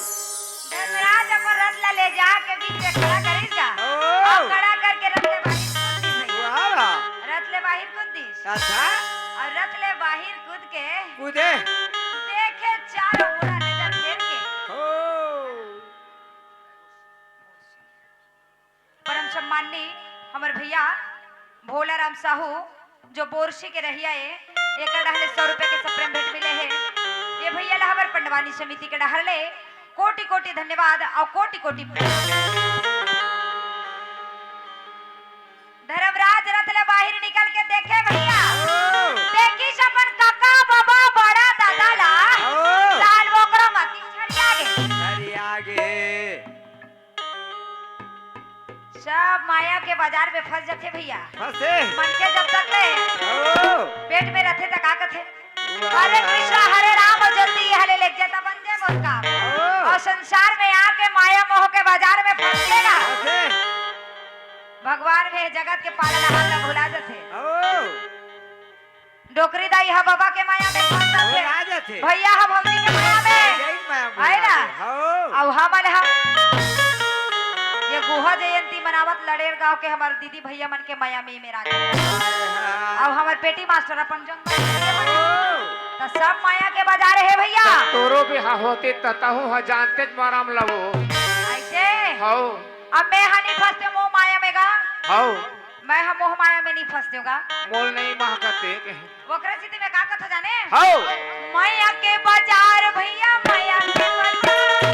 धर्मराज अपन रथ ला ले जा के बीच में खड़ा करीगा और खड़ा करके रथ ले बाहर कूद दी भैया वाह वाह रथ ले बाहर कूद दी अच्छा और रथ ले बाहर कूद के कूदे देखे चारों ओर नजर फेर के ओ परम सम्मानी हमर भैया भोला राम साहू जो बोरसी के रहिया है एक डहले 100 रुपए के सप्रेम भेंट मिले है ये भैया ला हमर पंडवानी समिति के डहले कोटि कोटि धन्यवाद और कोटि कोटि धर्मराज रथ ले बाहर निकल के देखे भैया देखी सपन काका बाबा बड़ा दादा ला लाल बोकरो मती छड़िया गे अरे आगे सब माया के बाजार में फंस जाते भैया फंसे मन के जब तक ले ओ पेट में रहते तक आकत है वाह, हरे वाह। कृष्णा हरे राम जल्दी हले लेके जाता बन जाए मोर काम और संसार में आके माया मोह के बाजार में फंस गेला फंसे भगवान में जगत के पालन हाथ में भुला जाते ओ डोकरी दाई हा बाबा के माया में फंस जाते आ जाते भैया हम हमनी के माया में जय माया है ना? हो अब हमारे हम ये गुहा जयंती मनावत लड़ेर गांव के हमारे दीदी भैया मन के माया में मेरा अब हमारे पेटी मास्टर अपन जंग तो सब माया के बाजार है भैया तोरो भी हा होते तताहू हा जानते माराम लवो ऐसे हो अब मैं हानि फंसते मोह माया में गा हो मैं हम मोह माया में नहीं फंसती होगा मोल नहीं महकते वक्र स्थिति में का कथा जाने हो माया के बाजार भैया माया के बाजार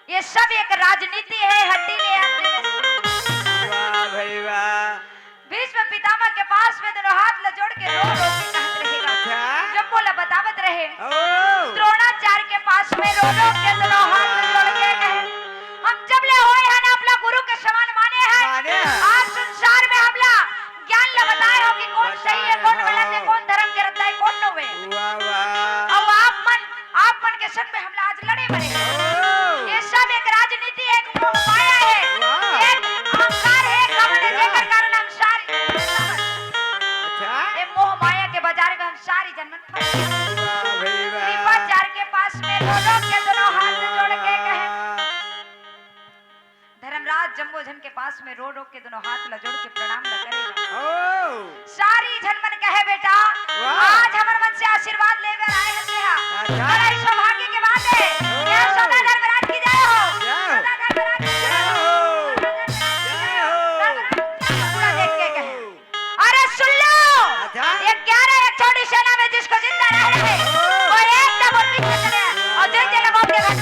ये सब एक राजनीति है, हड्डी ले आते हैं। वाह भाई वाह। भीष्म पितामह के पास में दोनों हाथ लजोड़ के रो रो के कहत रहेगा। अच्छा। जब बोला बतावत रहे ओ द्रोणाचार्य के पास में रो रो के दोनों हाथ लजोड़ के कहे, हम जब ले होए हैं ना अपना गुरु के समान माने माने हैं। हैं। आज संसार में हमला ज्ञान ल बताए हो कि कौन सही है, कौन गलत है, कौन धर्म के रद्दा है, कौन नवे। वाह वाह। अब आप मन के संग में हमला आज लड़े मरे। ओ ये सब एक राजनीति है, एक मोह माया है, वाह। एक अहंकार है, घमंड है, जेकर कारण हम सारी अच्छा। ये मोह माया के बाजार में हम सारी जन्मन फंस गए। वाह भाई वाह। कृपाचार्य के पास में दोनों के दोनों हाथ जोड़ के कहे, धर्मराज जम्बोजन के पास में रो रो के दोनों हाथ लजोड़ के प्रणाम ल करेगा। ओ सारी जनमन कहे बेटा वाह। आज हमर मन से आशीर्वाद लेकर आए हैं देहा। अच्छा। बड़ा ही सौभाग्य की बात है। क्या सदा धर्मराज की जय हो। जय हो। सदा धर्मराज की जय जय हो। हो। जय हो। पूरा देख के कहे, अरे सुन लो अच्छा। ये 11 एक छोटी सेना में जिसको जिंदा रह रहे वो एक दम और पीछे चले और जय जय मौत के घाट।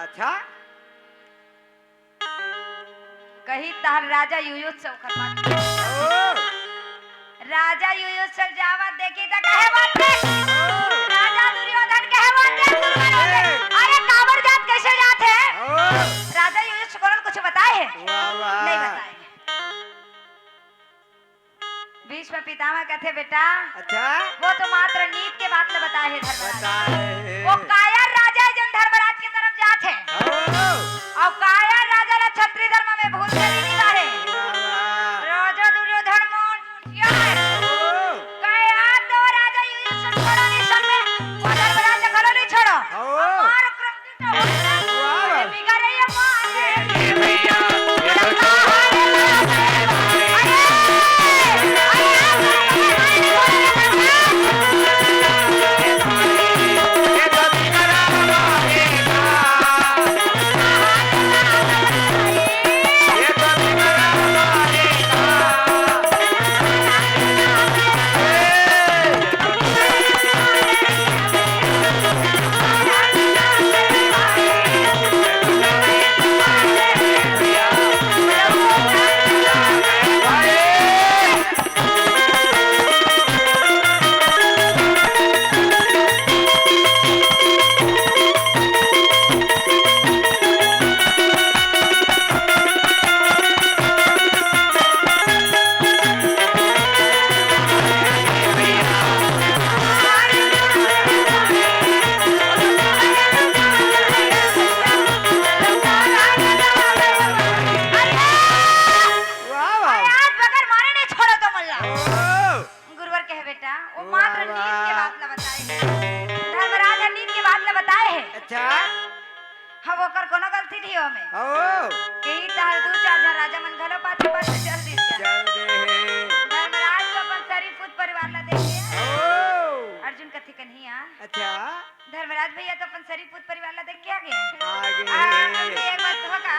अच्छा। कही तार राजा युयुत्सव खरमान ओ राजा युयुत्सव जावा देखी त कहे बोलते राजा दुर्योधन कहे बोलते दुर्योधन बोलते, अरे कांवर जात कैसे जात है। ओ राजा युयुत्सव को कुछ बताए है वाह वाह। नहीं बताए। भीष्म पितामह कहते बेटा अच्छा। वो तो मात्र नीत के बात ल बताए है धर्मराज। बताए। वो कायर राजा है जन धर्मराज की तरफ जात है ओ और कायर राजा ला क्षत्रिय धर्म में भूल कर ही नहीं बारे। वाह वाह। राजा दुर्योधन मोन क्या है ओ कया तो राजा युयुत्सव छोड़ो नहीं संग में वो धर्मराज खलो नहीं छोड़ो ओ और क्रोधित हो वाह। ये बिगड़े ये मारे ये भैया ये तो ये तो बिगड़ा मारेगा। ये तो बिगड़ा मारेगा। वाह वाह। आज बगैर मारे नहीं छोड़ो तो मल्ला। ओ गुरुवर कहे बेटा वो वाह, मात्र नीत के वाह। बात ल बताए है धर्मराज ने नीत के बात ल बताए है। अच्छा। हम ओकर कोनो गलती नहीं हो में ओ कही तार दू चार जन राजा मन घलो पाछे पाछे चल दी चल दे। धर्मराज को अपन सारी पूत परिवार ला देखे ओ अर्जुन कथी कन्हिया अच्छा। धर्मराज भैया तो अपन सारी पूत परिवार ला देख के आ गए। आगे। हमने एक बात होगा